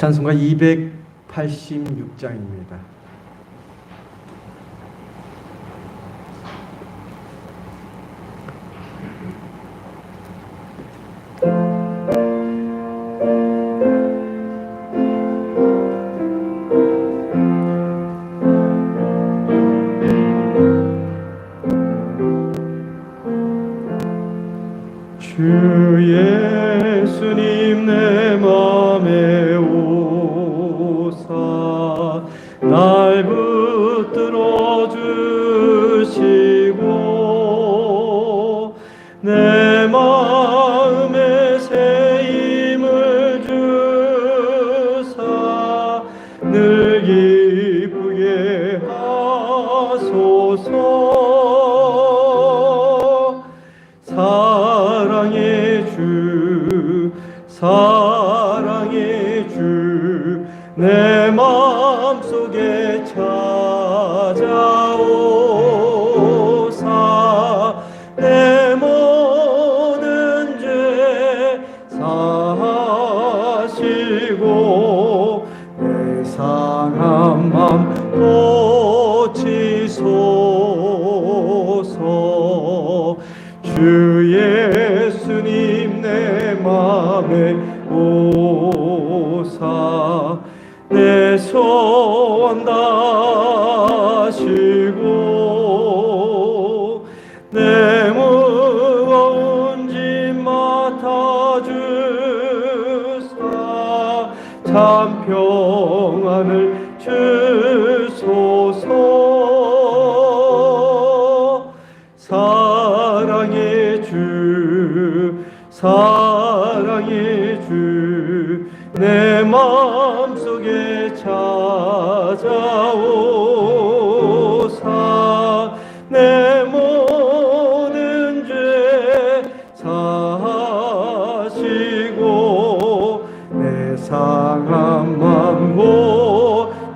찬송가 286장입니다. 주 예수님 내 맘에 오사 날 붙들어 주시고 내 마음에 새 힘을 주사 늘 기쁘게 하소서. 사랑의 주 내 마음속에 찾아오사 내 모든 죄 사하시고 내 상한 맘 고치소서. 주 예수님 내 맘에 오사 내 소원 다시고 내 무거운 짐 맡아주사 참 평안을 주소서. 사랑의 주 내 마음속에 찾아오사 내 모든 죄 사하시고 내 상한 맘 고치소서.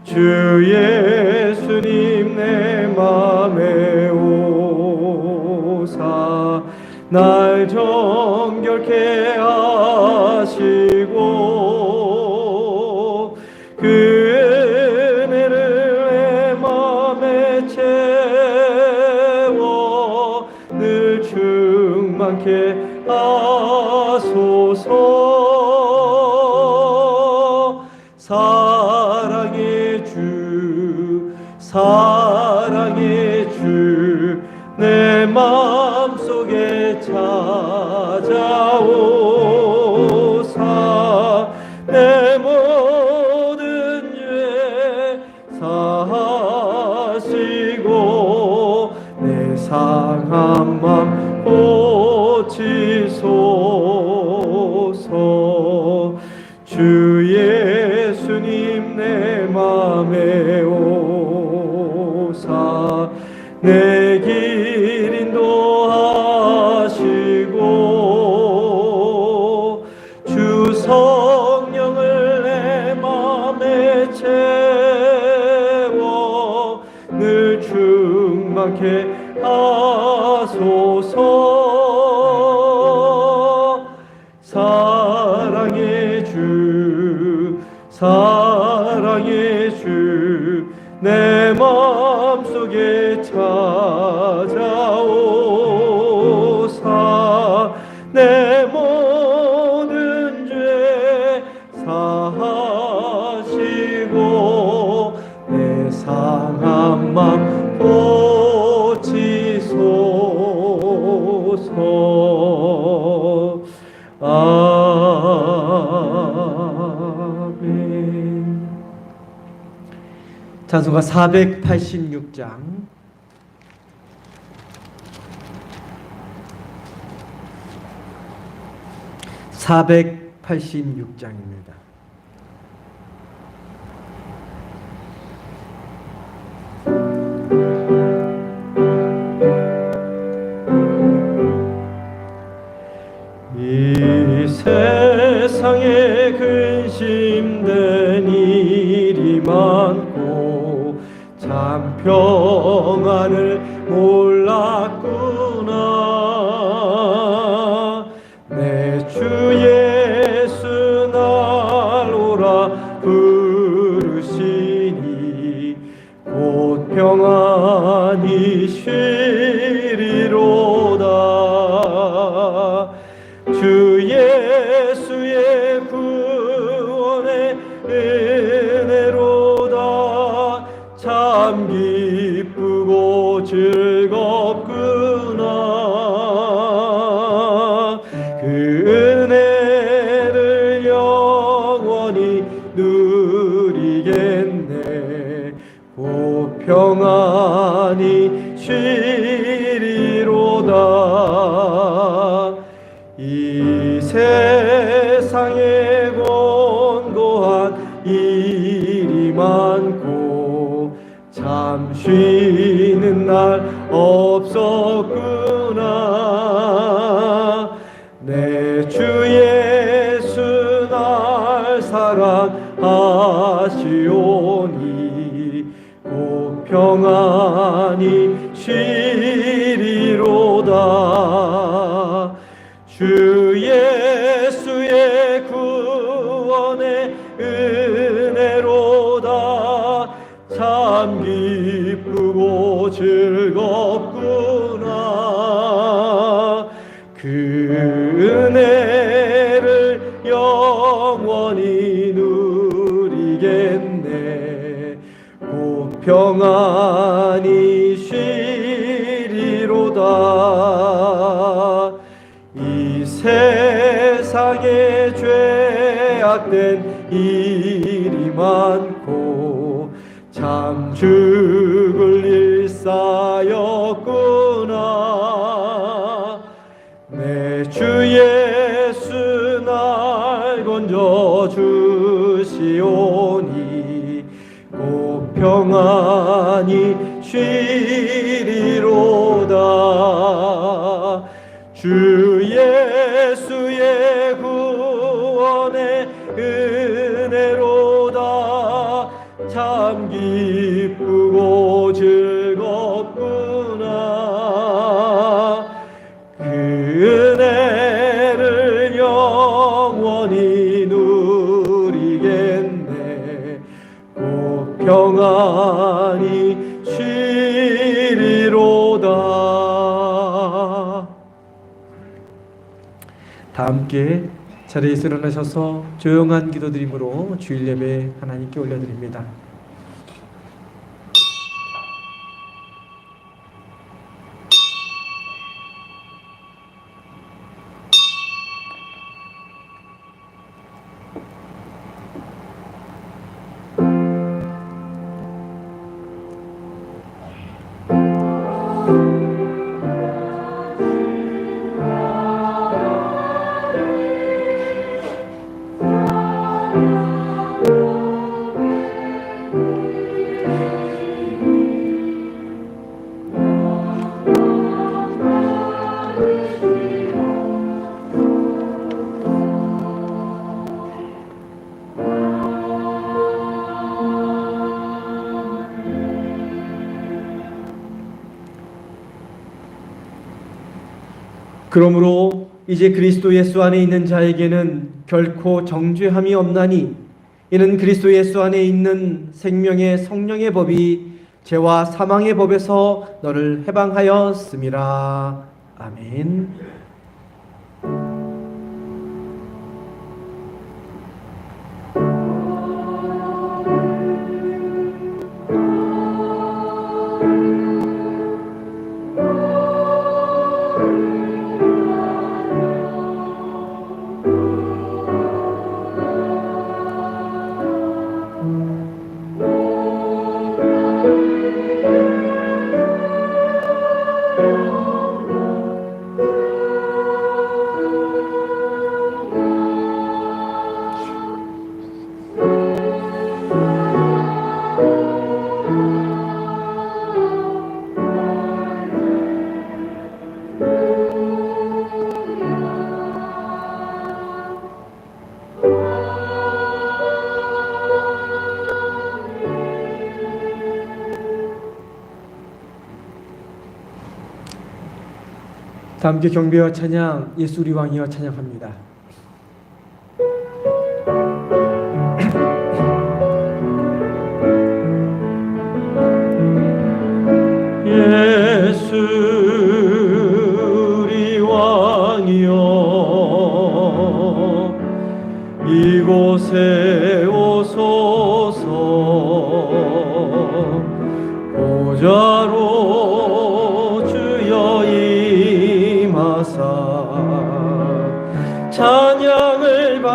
주 예수님 내 맘에 오사 날 정결케 하시고 그 은혜를 내 맘에 채워 늘 충만케 하소서. 사랑의 주 내 마음속에 찾아오사 내 모든 죄 사하시고 내 상한 맘 고치소서. 주 예수님 내 맘에 오사 내 길 인도하시고 주 성령을 내 맘에 채워 늘 충만케 하소서. 사랑의 주 내 마음속에 찾아오사 내 모든 죄 사하시고 내 상한 맘 고치소서. 아멘. 찬송가 486장. (486장입니다) 이 세상에 근심된 일이 많고 참 평안을 몰랐구나. 내 쉬리로다. 주 예수의 구원의 은혜로다. 참 기쁘고 즐겁구나. 그 은혜를 영원히 누리겠네. 곧 평안히 쉬리로다. 이 세상에 곤고한 일이 많고 참 쉬는 날 없었구나. 내 주 예수 날 사랑하시오니 곧 평안히 쉬리로다. 주 예수의 구원의 은혜로다. 참 기쁘고 즐겁구나. 그 은혜를 영원히 누리겠네. 곧 평안히 쉬리로다. 이 세상에 죄악된 일이 많고 참 죽을 일 쌓였구나. 내 주 예수 날 건져 주시오니 곧 평안히 쉬리로다. 주 예수의 구원의 은혜로다. 참 기쁘고 즐겁구나. 그 은혜를 영원히 누리겠네. 곧 평안히 쉬리로다. 다 함께 자리에서 일어나셔서 조용한 기도드림으로 주일 예배 하나님께 올려드립니다. 그러므로 이제 그리스도 예수 안에 있는 자에게는 결코 정죄함이 없나니 이는 그리스도 예수 안에 있는 생명의 성령의 법이 죄와 사망의 법에서 너를 해방하였음이라. 아멘. 다 함께 경배와 찬양, 예수 우리 왕이여 찬양합니다. 예수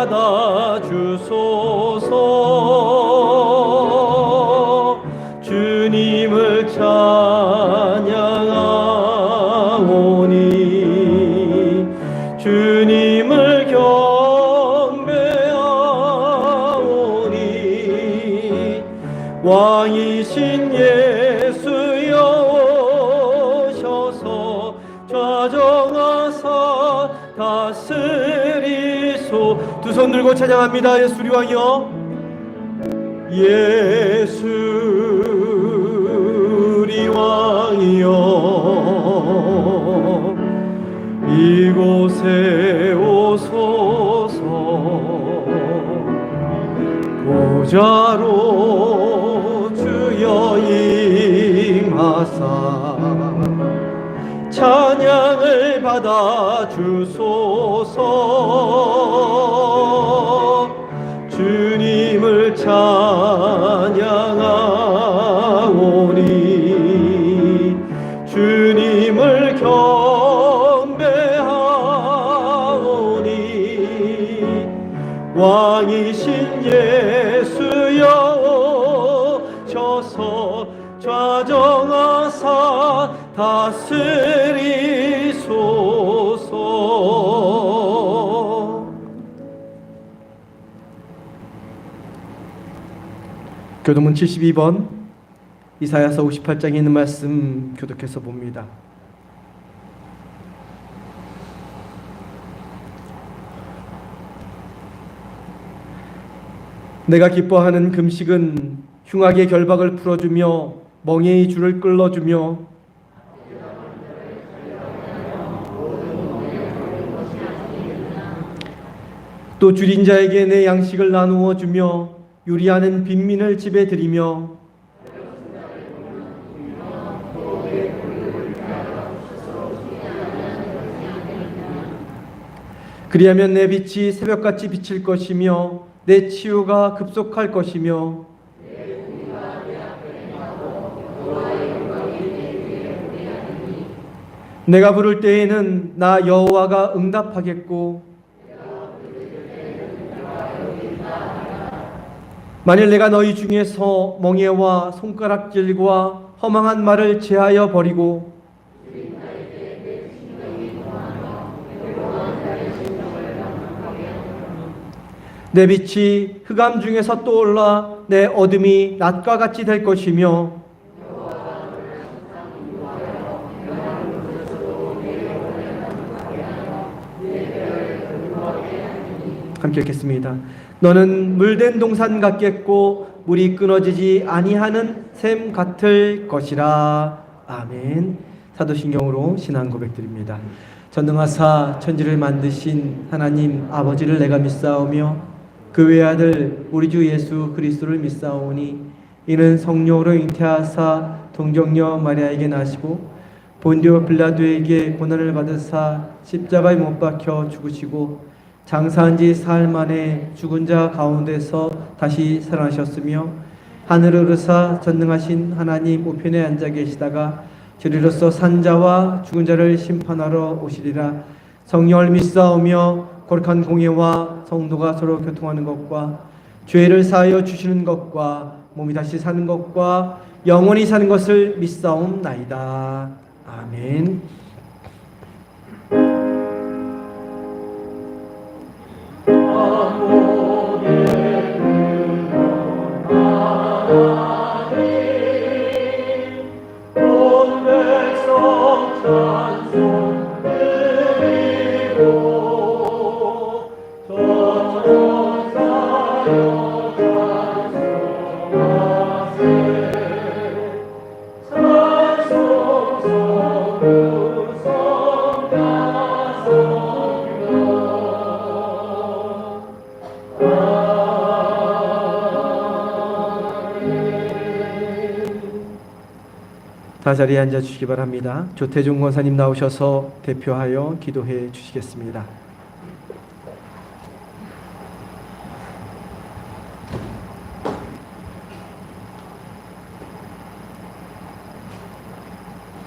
받아 주소서. 주님을 찬양하오니 주님을 경배하오니 왕이신 예수여 오셔서 좌정하사 다스리소. 두 손 들고 찬양합니다. 예수 우리 왕이여. 예수 우리 왕이여 이곳에 오소서. 보좌로 주여 임하사 찬양을 받아 주소서. 주님을 찬양하오니 주님을 경배하오니 왕이신 예수여 오셔서 좌정하사 다스리소서. 교도문 72번 이사야서 58장에 있는 말씀 교독해서 봅니다. 내가 기뻐하는 금식은 흉악의 결박을 풀어주며 멍에의 줄을 끌어주며 또 줄인 자에게 내 양식을 나누어 주며 유리하는 빈민을 집에 들이며 그리하면 내 빛이 새벽같이 비칠 것이며 내 치유가 급속할 것이며 내가 부를 때에는 나 여호와가 응답하겠고 만일 내가 너희 중에서 멍에와 손가락질과 허망한 말을 제하여 버리고 내 빛이 흑암 중에서 떠올라 내 어둠이 낮과 같이 될 것이며 함께 읽겠습니다. 너는 물된 동산 같겠고 물이 끊어지지 아니하는 샘 같을 것이라. 아멘. 사도신경으로 신앙 고백드립니다. 전능하사 천지를 만드신 하나님 아버지를 내가 믿사오며 그 외아들 우리 주 예수 그리스도를 믿사오니 이는 성령으로 잉태하사 동정녀 마리아에게 나시고 본디오 빌라도에게 고난을 받으사 십자가에 못 박혀 죽으시고 장사한 지 사흘 만에 죽은 자 가운데서 다시 살아나셨으며 하늘을 오르사 전능하신 하나님 우편에 앉아 계시다가 저리로서 산자와 죽은 자를 심판하러 오시리라. 성령을 믿사오며 거룩한 공예와 성도가 서로 교통하는 것과 죄를 사하여 주시는 것과 몸이 다시 사는 것과 영원히 사는 것을 믿사옵나이다. 아멘. 다 자리에 앉아 주시기 바랍니다. 조태종 권사님 나오셔서 대표하여 기도해 주시겠습니다.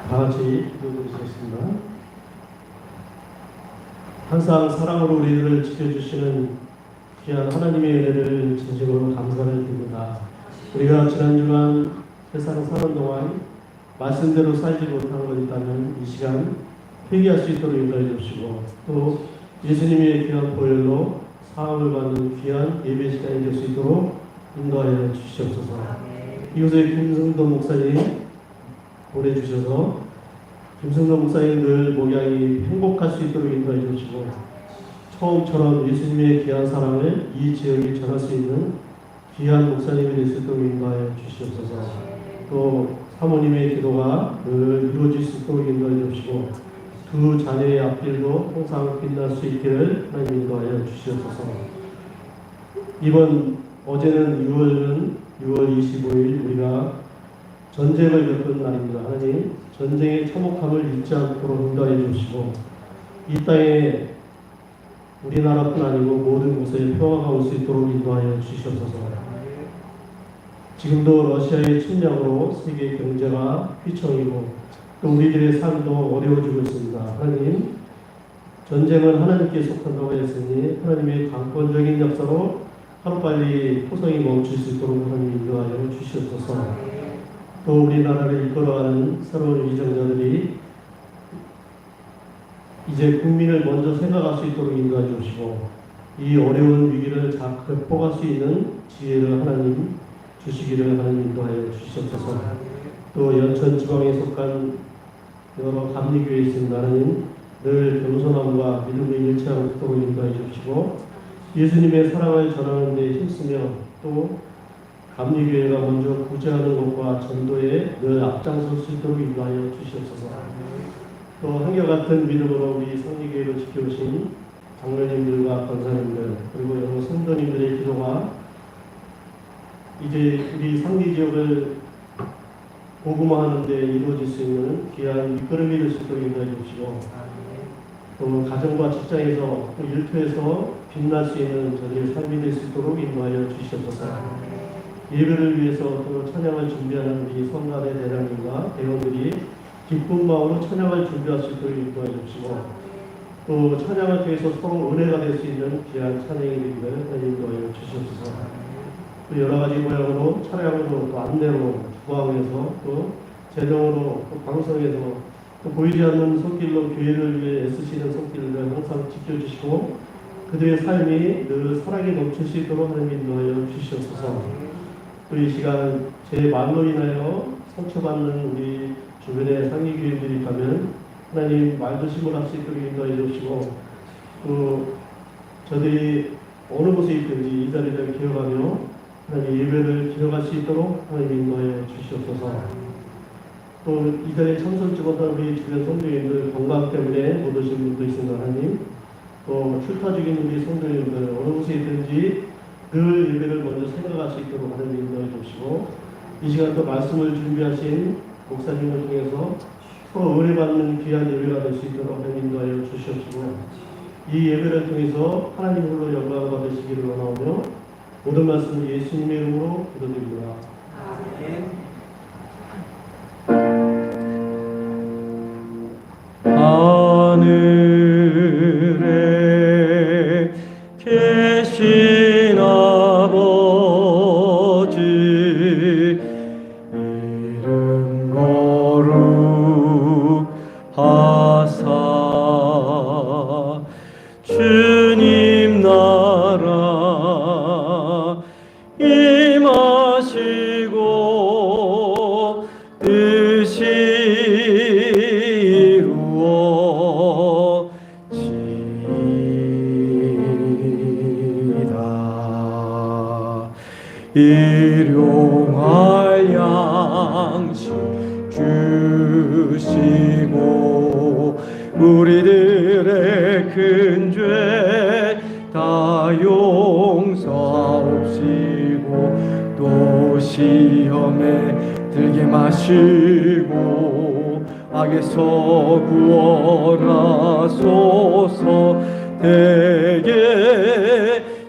다 같이 기도드리겠습니다. 항상 사랑으로 우리들을 지켜주시는 귀한 하나님의 은혜를 진심으로 감사를 드립니다. 우리가 지난 주간 세상 사는 동안 말씀대로 살지 못한 것 있다면 이 시간 회개할 수 있도록 인도해 주시고, 또 예수님의 귀한 보혈로 사함을 받는 귀한 예배 시간이 될 수 있도록 인도하여 주시옵소서. 이곳에 김승도 목사님 보내주셔서 김승도 목사님 늘 목양이 행복할 수 있도록 인도해 주시고, 처음처럼 예수님의 귀한 사랑을 이 지역에 전할 수 있는 귀한 목사님이 될 수 있도록 인도하여 주시옵소서. 또 사모님의 기도가 늘 이루어질 수 있도록 인도해 주시고, 두 자녀의 앞길도 항상 빛날 수 있기를 하나님 인도하여 주시옵소서. 어제는 6월 25일 우리가 전쟁을 겪은 날입니다. 하나님, 전쟁의 참혹함을 잊지 않도록 인도하여 주시고, 이 땅에 우리나라뿐 아니고 모든 곳에 평화가 올 수 있도록 인도하여 주시옵소서. 지금도 러시아의 침략으로 세계 경제가 휘청이고 또 우리들의 삶도 어려워지고 있습니다. 하나님, 전쟁은 하나님께 속한다고 했으니 하나님의 강권적인 역사로 하루빨리 포성이 멈출 수 있도록 하나님 인도하여 주시옵소서. 또 우리나라를 이끌어가는 새로운 위정자들이 이제 국민을 먼저 생각할 수 있도록 인도해 주시고, 이 어려운 위기를 잘 극복할 수 있는 지혜를 하나님 주시기를 하나님 인도하여 주시옵소서. 또 연천 지방에 속한 여러 감리교회 있습니다. 하나님, 늘 겸손함과 믿음을 잃지 않도록 인도해 주시고, 예수님의 사랑을 전하는 데 힘쓰며 또 감리교회가 먼저 구제하는 것과 전도에 늘 앞장설 수 있도록 인도하여 주시옵소서. 또 한결같은 믿음으로 우리 성리교회를 지켜오신 장로님들과 권사님들 그리고 여러 성도님들의 기도가 이제 우리 상리 지역을 복음화하는 데 이루어질 수 있는 귀한 밑거름이 될 수 있도록 인도해 주시고, 또 가정과 직장에서 또 일터에서 빛날 수 있는 저희의 삶이 될 수 있도록 인도하여 주시옵소서. 예배를 위해서 또 찬양을 준비하는 우리 성가대 대장님과 대원들이 기쁜 마음으로 찬양을 준비할 수 있도록 인도해 주시고, 또 찬양을 통해서 서로 은혜가 될 수 있는 귀한 찬양이 되기를 인도하여 주시옵소서. 또 여러 가지 모양으로 찬양으로 또 안내로 주방에서 또 재정으로 또 방송에서 또 보이지 않는 손길로 교회를 위해 애쓰시는 손길을 항상 지켜주시고, 그들의 삶이 늘 사랑이 넘칠 수 있도록 하나님 인도하여 주시옵소서. 또 이 시간 제 말로 인하여 상처받는 우리 주변의 상위교인들이 있다면 하나님 말도심을 할 수 있도록 인도해 주시고, 또 저들이 어느 곳에 있든지 이 자리를 기억하며 하나님 예배를 기억할 수 있도록 하나님 인도하여 주시옵소서. 또 이 자리에 참석 직원들 우리 주변 성도님들 건강 때문에 못 오신 분도 있습니다. 하나님, 또 출타 중인 우리 성도님들 어느 곳에 있든지 늘 예배를 먼저 생각할 수 있도록 하나님 인도해 주시고, 이 시간 또 말씀을 준비하신 목사님을 통해서 서로 은혜받는 귀한 예배가 될 수 있도록 하나님 인도하여 주시옵시고, 이 예배를 통해서 하나님 홀로 영광을 받으시기를 원하오며 모든 말씀 예수님의 이름으로 기도드립니다. 아멘. 하늘에 계신 아버지 이름 거룩하사 주님 나라 임하시고 뜻이 일용할 양식 주시고 우리들의 큰 죄 다 용서하옵시고 또 시험에 들게 마시고 악에서 구원하소서. 대개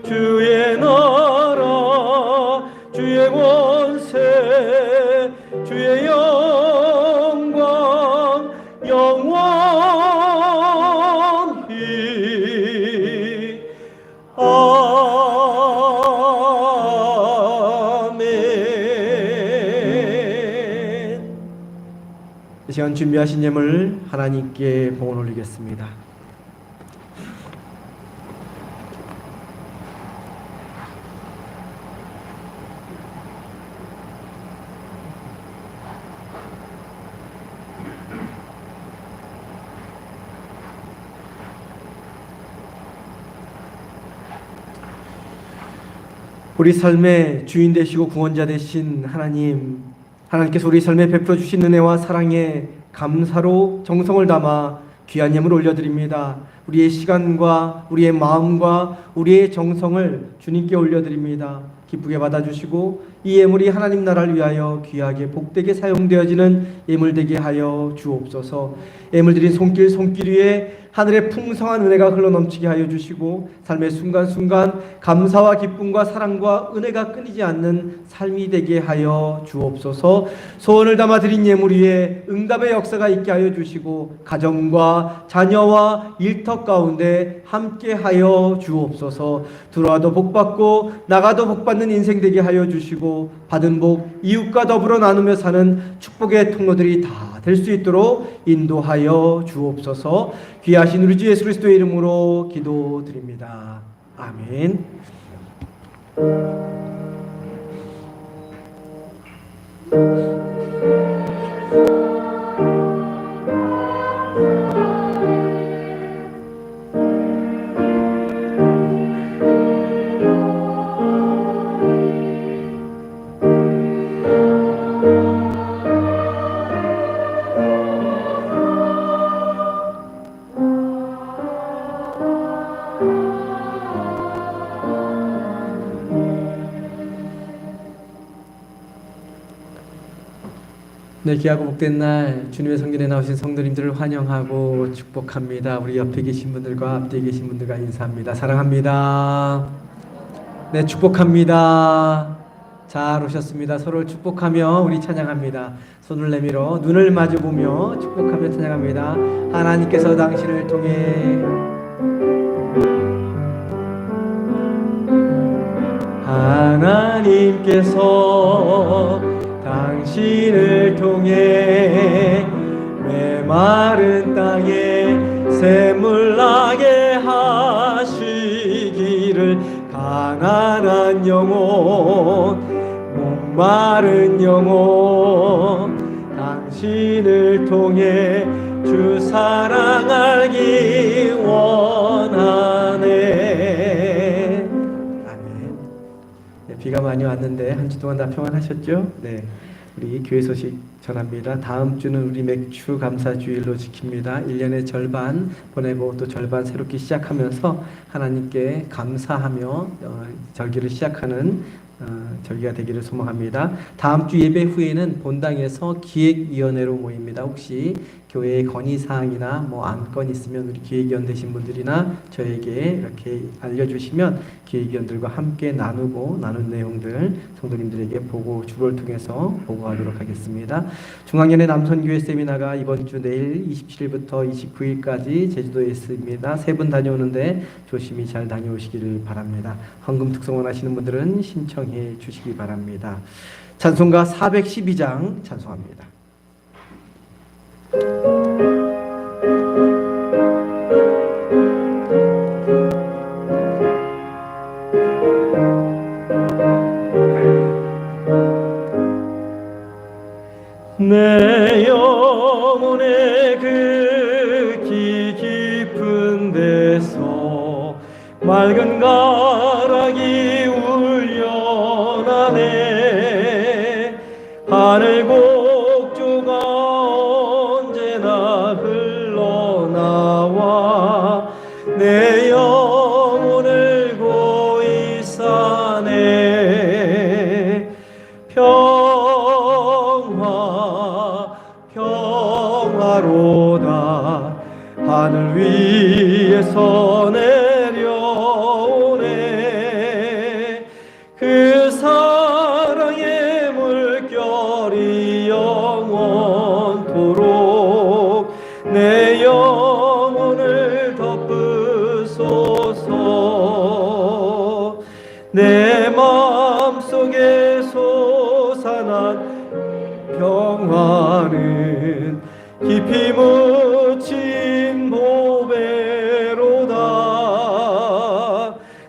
주의 나라 주의 권세 주의 영광 영원히 아멘. 시간 준비하신 예물 하나님께 봉헌 올리겠습니다. 우리 삶의 주인 되시고 구원자 되신 하나님, 하나님께서 우리 삶에 베풀어 주신 은혜와 사랑에 감사로 정성을 담아 귀한 예물을 올려드립니다. 우리의 시간과 우리의 마음과 우리의 정성을 주님께 올려드립니다. 기쁘게 받아주시고 이 예물이 하나님 나라를 위하여 귀하게 복되게 사용되어지는 예물 되게 하여 주옵소서. 예물 드린 손길 위에 하늘의 풍성한 은혜가 흘러넘치게 하여 주시고 삶의 순간순간 감사와 기쁨과 사랑과 은혜가 끊이지 않는 삶이 되게 하여 주옵소서. 소원을 담아 드린 예물 위에 응답의 역사가 있게 하여 주시고 가정과 자녀와 일터 가운데 함께 하여 주옵소서. 들어와도 복받고 나가도 복받는 인생 되게 하여 주시고 받은 복 이웃과 더불어 나누며 사는 축복의 통로들이 다 될 수 있도록 인도하여 주옵소서. 귀하신 우리 주 예수 그리스도의 이름으로 기도드립니다. 아멘. 네, 귀하고 복된 날 주님의 성전에 나오신 성도님들을 환영하고 축복합니다. 우리 옆에 계신 분들과 앞뒤에 계신 분들과 인사합니다. 사랑합니다. 네, 축복합니다. 잘 오셨습니다. 서로를 축복하며 우리 찬양합니다. 손을 내밀어 눈을 마주보며 축복하며 찬양합니다. 하나님께서 당신을 통해 하나님께서 당신을 통해 메마른 땅에 샘물 나게 하시기를 가난한 영혼 목마른 영혼 당신을 통해 주 사랑 알기 원하네. 아멘. 네, 비가 많이 왔는데 한 주 동안 다 평안하셨죠? 네. 우리 교회 소식 전합니다. 다음 주는 우리 맥주 감사주일로 지킵니다. 1년의 절반 보내고 또 절반 새롭게 시작하면서 하나님께 감사하며 절기를 시작하는 절기가 되기를 소망합니다. 다음 주 예배 후에는 본당에서 기획위원회로 모입니다. 혹시 교회의 건의사항이나 뭐 안건 있으면 우리 기획위원 되신 분들이나 저에게 이렇게 알려주시면 기획위원들과 함께 나눈 내용들 성도님들에게 주보를 통해서 보고하도록 하겠습니다. 중앙연의 남선교회 세미나가 이번 주 내일 27일부터 29일까지 제주도에 있습니다. 3분 다녀오는데 조심히 잘 다녀오시기를 바랍니다. 헌금 특성원 하시는 분들은 신청해 주시기 바랍니다. 찬송가 412장 찬송합니다. 내 영혼의 그 깊은 데서 맑은 가락이 울려나네. 하늘 곡조가 언제나 흘러나와 내 영혼을 고이 싸네. 평화로다 하늘 위에서 내려오네. 그 사랑의 물결이 영원토록 내 영혼을 덮으소서. 내 마음속에 솟아난 평화는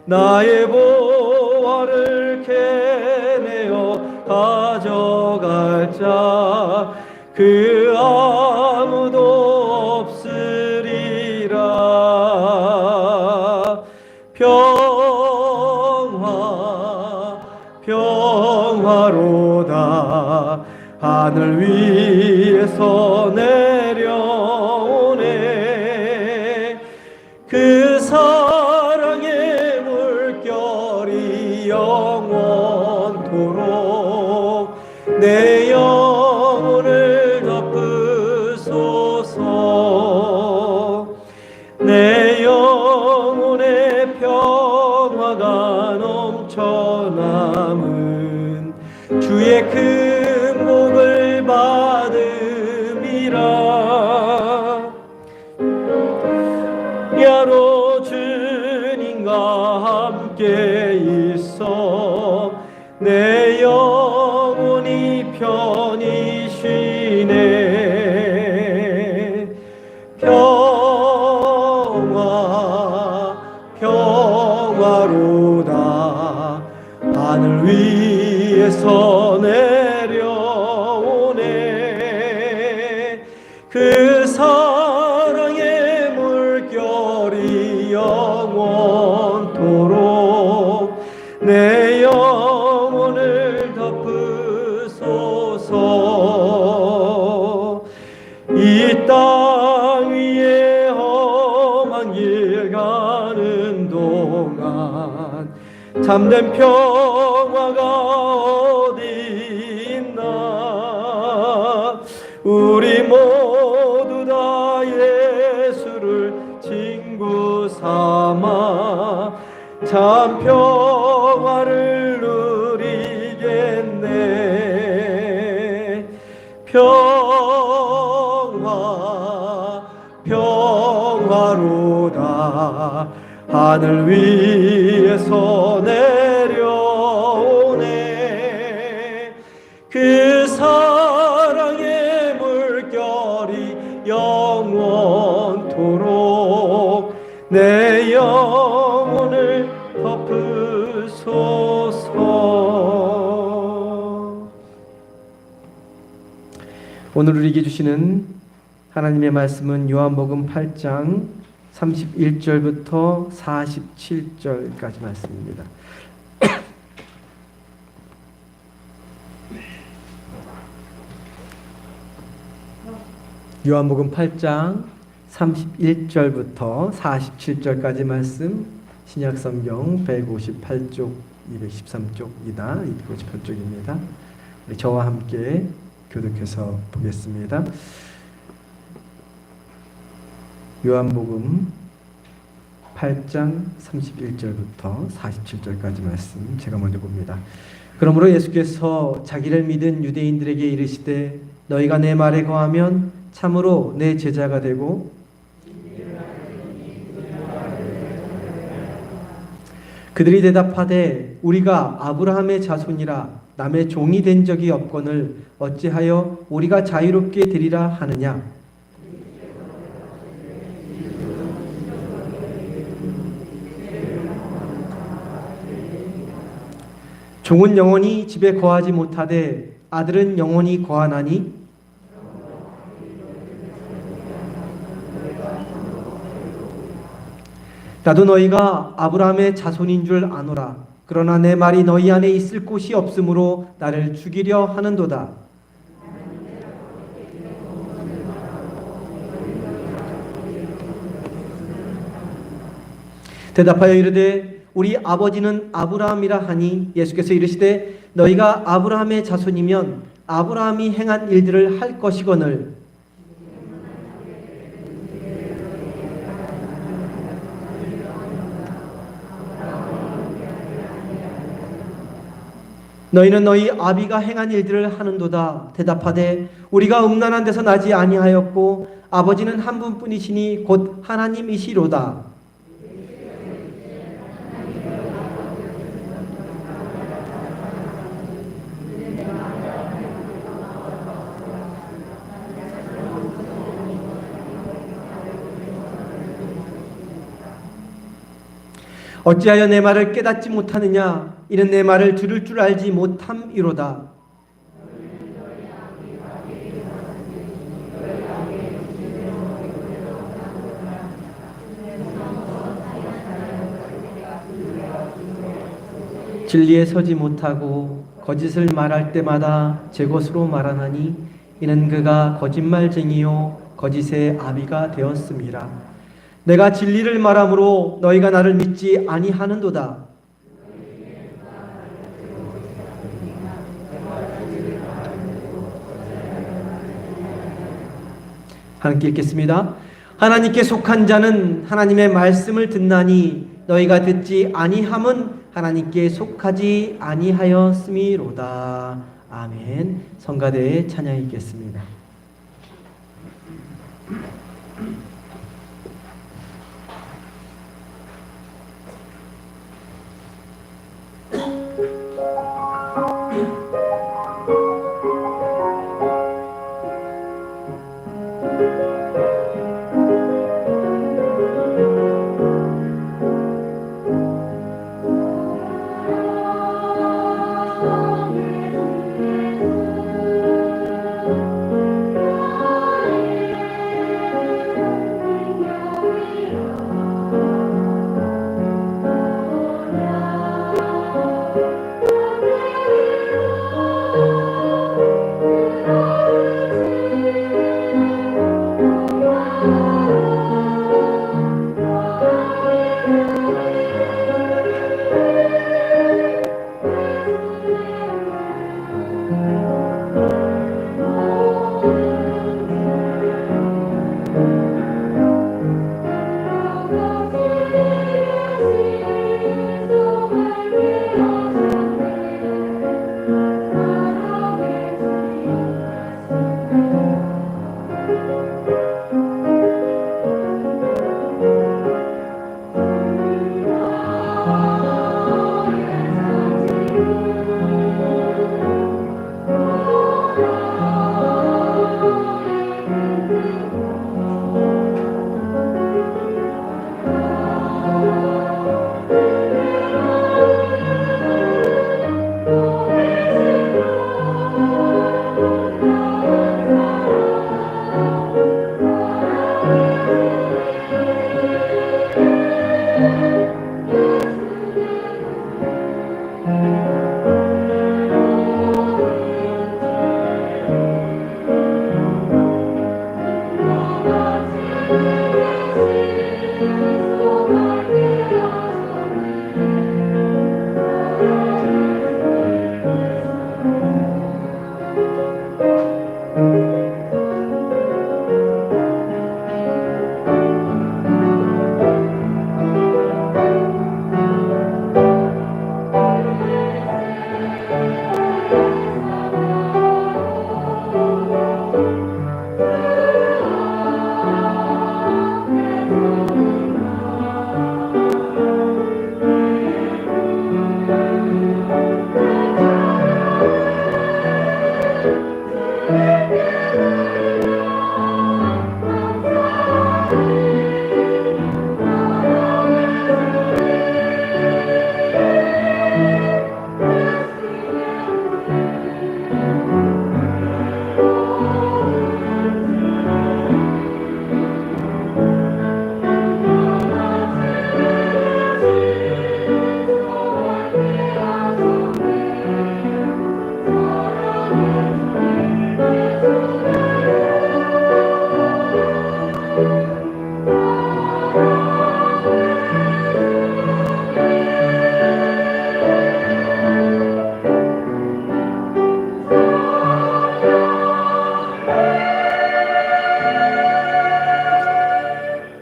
나의 보화를 캐내어 가져갈 자 그 아무도 없으리라. 평화로다. 하늘 위에서 내려오네. 그 사랑의 물결이 영원토록 내 영혼을 덮으소서. 내 영혼의 평화가 넘쳐남은 주의 큰 복을 받음이라. 야로 주님과 함께 있어 내 영혼이 편히 쉬네. 평화로다. 하늘 위에서 내려오네. 그 사랑의 물결이 영원토록 내 영혼을 덮으소서. 이 땅 위에 험한 길 가는 동안 참된 평화가 어디 있나. 우리 모두 다 예수를 친구 삼아 참 평화를 누리겠네. 평화로다. 하늘 위에서 내려오네. 그 사랑의 물결이 영원토록 내 영혼을 덮으소서. 오늘 우리에게 주시는 하나님의 말씀은 요한복음 8장 31절부터 47절까지 말씀입니다. 요한복음 8장 31절부터 47절까지 말씀, 신약성경 158쪽, 213쪽이다. 258쪽입니다. 우리 저와 함께 교독해서 보겠습니다. 요한복음 8장 31절부터 47절까지 말씀 제가 먼저 봅니다. 그러므로 예수께서 자기를 믿은 유대인들에게 이르시되 너희가 내 말에 거하면 참으로 내 제자가 되고 그들이 대답하되 우리가 아브라함의 자손이라 남의 종이 된 적이 없거늘 어찌하여 우리가 자유롭게 되리라 하느냐. 종은 영원히 집에 거하지 못하되 아들은 영원히 거하나니 나도 너희가 아브라함의 자손인 줄 아노라. 그러나 내 말이 너희 안에 있을 곳이 없으므로 나를 죽이려 하는도다. 대답하여 이르되 우리 아버지는 아브라함이라 하니 예수께서 이르시되 너희가 아브라함의 자손이면 아브라함이 행한 일들을 할 것이거늘 너희는 너희 아비가 행한 일들을 하는도다. 대답하되 우리가 음란한 데서 나지 아니하였고 아버지는 한 분뿐이시니 곧 하나님이시로다. 어찌하여 내 말을 깨닫지 못하느냐? 이는 내 말을 들을 줄 알지 못함이로다. 진리에 서지 못하고 거짓을 말할 때마다 제 것으로 말하나니 이는 그가 거짓말쟁이요 거짓의 아비가 되었음이라. 내가 진리를 말함으로 너희가 나를 믿지 아니하는도다. 함께 읽겠습니다. 하나님께 속한 자는 하나님의 말씀을 듣나니 너희가 듣지 아니함은 하나님께 속하지 아니하였음이로다. 아멘. 성가대의 찬양이 있겠습니다.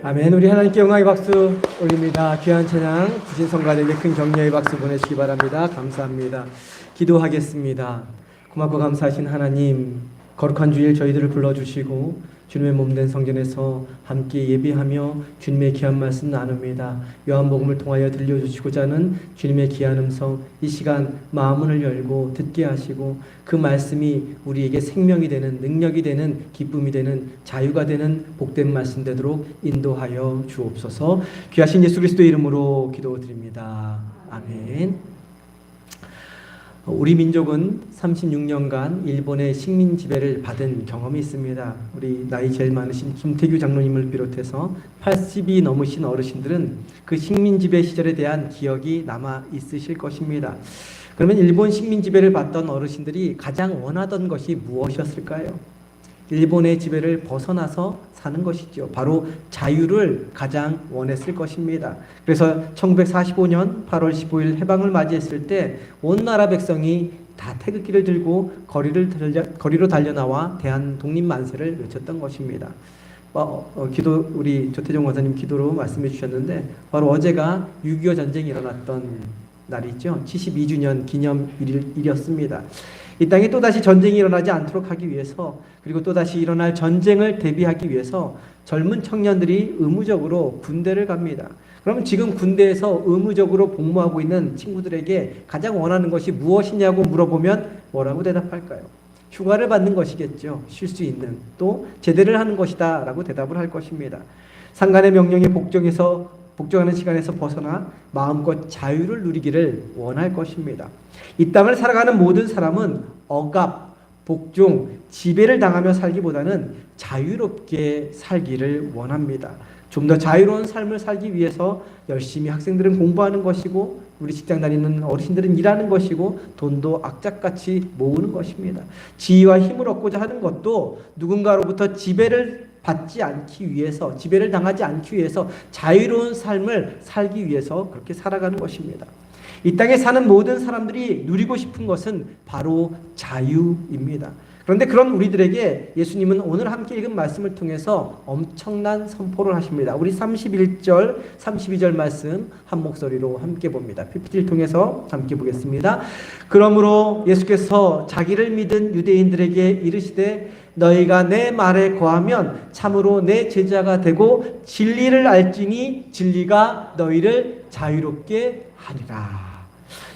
아멘. 우리 하나님께 영광의 박수 올립니다. 귀한 찬양 주신 성가대에게 큰 격려의 박수 보내시기 바랍니다. 감사합니다. 기도하겠습니다. 고맙고 감사하신 하나님, 거룩한 주일 저희들을 불러주시고 주님의 몸된 성전에서 함께 예배하며 주님의 귀한 말씀 나눕니다. 요한복음을 통하여 들려주시고자 하는 주님의 귀한 음성, 이 시간 마음을 열고 듣게 하시고 그 말씀이 우리에게 생명이 되는, 능력이 되는, 기쁨이 되는, 자유가 되는 복된 말씀 되도록 인도하여 주옵소서. 귀하신 예수 그리스도의 이름으로 기도드립니다. 아멘. 우리 민족은 36년간 일본의 식민 지배를 받은 경험이 있습니다. 우리 나이 제일 많으신 김태규 장로님을 비롯해서 80이 넘으신 어르신들은 그 식민 지배 시절에 대한 기억이 남아 있으실 것입니다. 그러면 일본 식민 지배를 받던 어르신들이 가장 원하던 것이 무엇이었을까요? 일본의 지배를 벗어나서 사는 것이죠. 바로 자유를 가장 원했을 것입니다. 그래서 1945년 8월 15일 해방을 맞이했을 때 온 나라 백성이 다 태극기를 들고 거리로 달려나와 대한 독립 만세를 외쳤던 것입니다. 우리 조태종 원사님 기도로 말씀해 주셨는데 바로 어제가 6.25 전쟁이 일어났던 날이죠. 72주년 기념일이었습니다. 이 땅에 또다시 전쟁이 일어나지 않도록 하기 위해서, 그리고 또다시 일어날 전쟁을 대비하기 위해서 젊은 청년들이 의무적으로 군대를 갑니다. 그러면 지금 군대에서 의무적으로 복무하고 있는 친구들에게 가장 원하는 것이 무엇이냐고 물어보면 뭐라고 대답할까요? 휴가를 받는 것이겠죠. 쉴 수 있는, 또 제대를 하는 것이다 라고 대답을 할 것입니다. 상간의 명령에 복종하는 시간에서 벗어나 마음껏 자유를 누리기를 원할 것입니다. 이 땅을 살아가는 모든 사람은 억압, 복종, 지배를 당하며 살기보다는 자유롭게 살기를 원합니다. 좀 더 자유로운 삶을 살기 위해서 열심히 학생들은 공부하는 것이고, 우리 직장 다니는 어르신들은 일하는 것이고, 돈도 악착같이 모으는 것입니다. 지위와 힘을 얻고자 하는 것도 누군가로부터 지배를 받지 않기 위해서, 지배를 당하지 않기 위해서 자유로운 삶을 살기 위해서 그렇게 살아가는 것입니다. 이 땅에 사는 모든 사람들이 누리고 싶은 것은 바로 자유입니다. 그런데 그런 우리들에게 예수님은 오늘 함께 읽은 말씀을 통해서 엄청난 선포를 하십니다. 우리 31절, 32절 말씀 한 목소리로 함께 봅니다. PPT를 통해서 함께 보겠습니다. 그러므로 예수께서 자기를 믿은 유대인들에게 이르시되 너희가 내 말에 거하면 참으로 내 제자가 되고 진리를 알지니 진리가 너희를 자유롭게 하리라.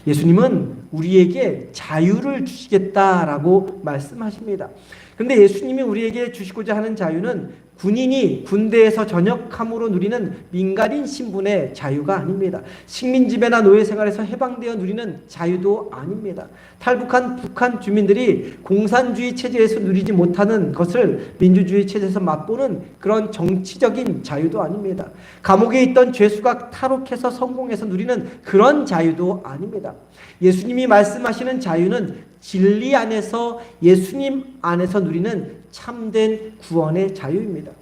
예수님은 우리에게 자유를 주시겠다라고 말씀하십니다. 그런데 예수님이 우리에게 주시고자 하는 자유는 군인이 군대에서 전역함으로 누리는 민간인 신분의 자유가 아닙니다. 식민지배나 노예생활에서 해방되어 누리는 자유도 아닙니다. 탈북한 북한 주민들이 공산주의 체제에서 누리지 못하는 것을 민주주의 체제에서 맛보는 그런 정치적인 자유도 아닙니다. 감옥에 있던 죄수가 탈옥해서 성공해서 누리는 그런 자유도 아닙니다. 예수님이 말씀하시는 자유는 진리 안에서, 예수님 안에서 누리는 참된 구원의 자유입니다.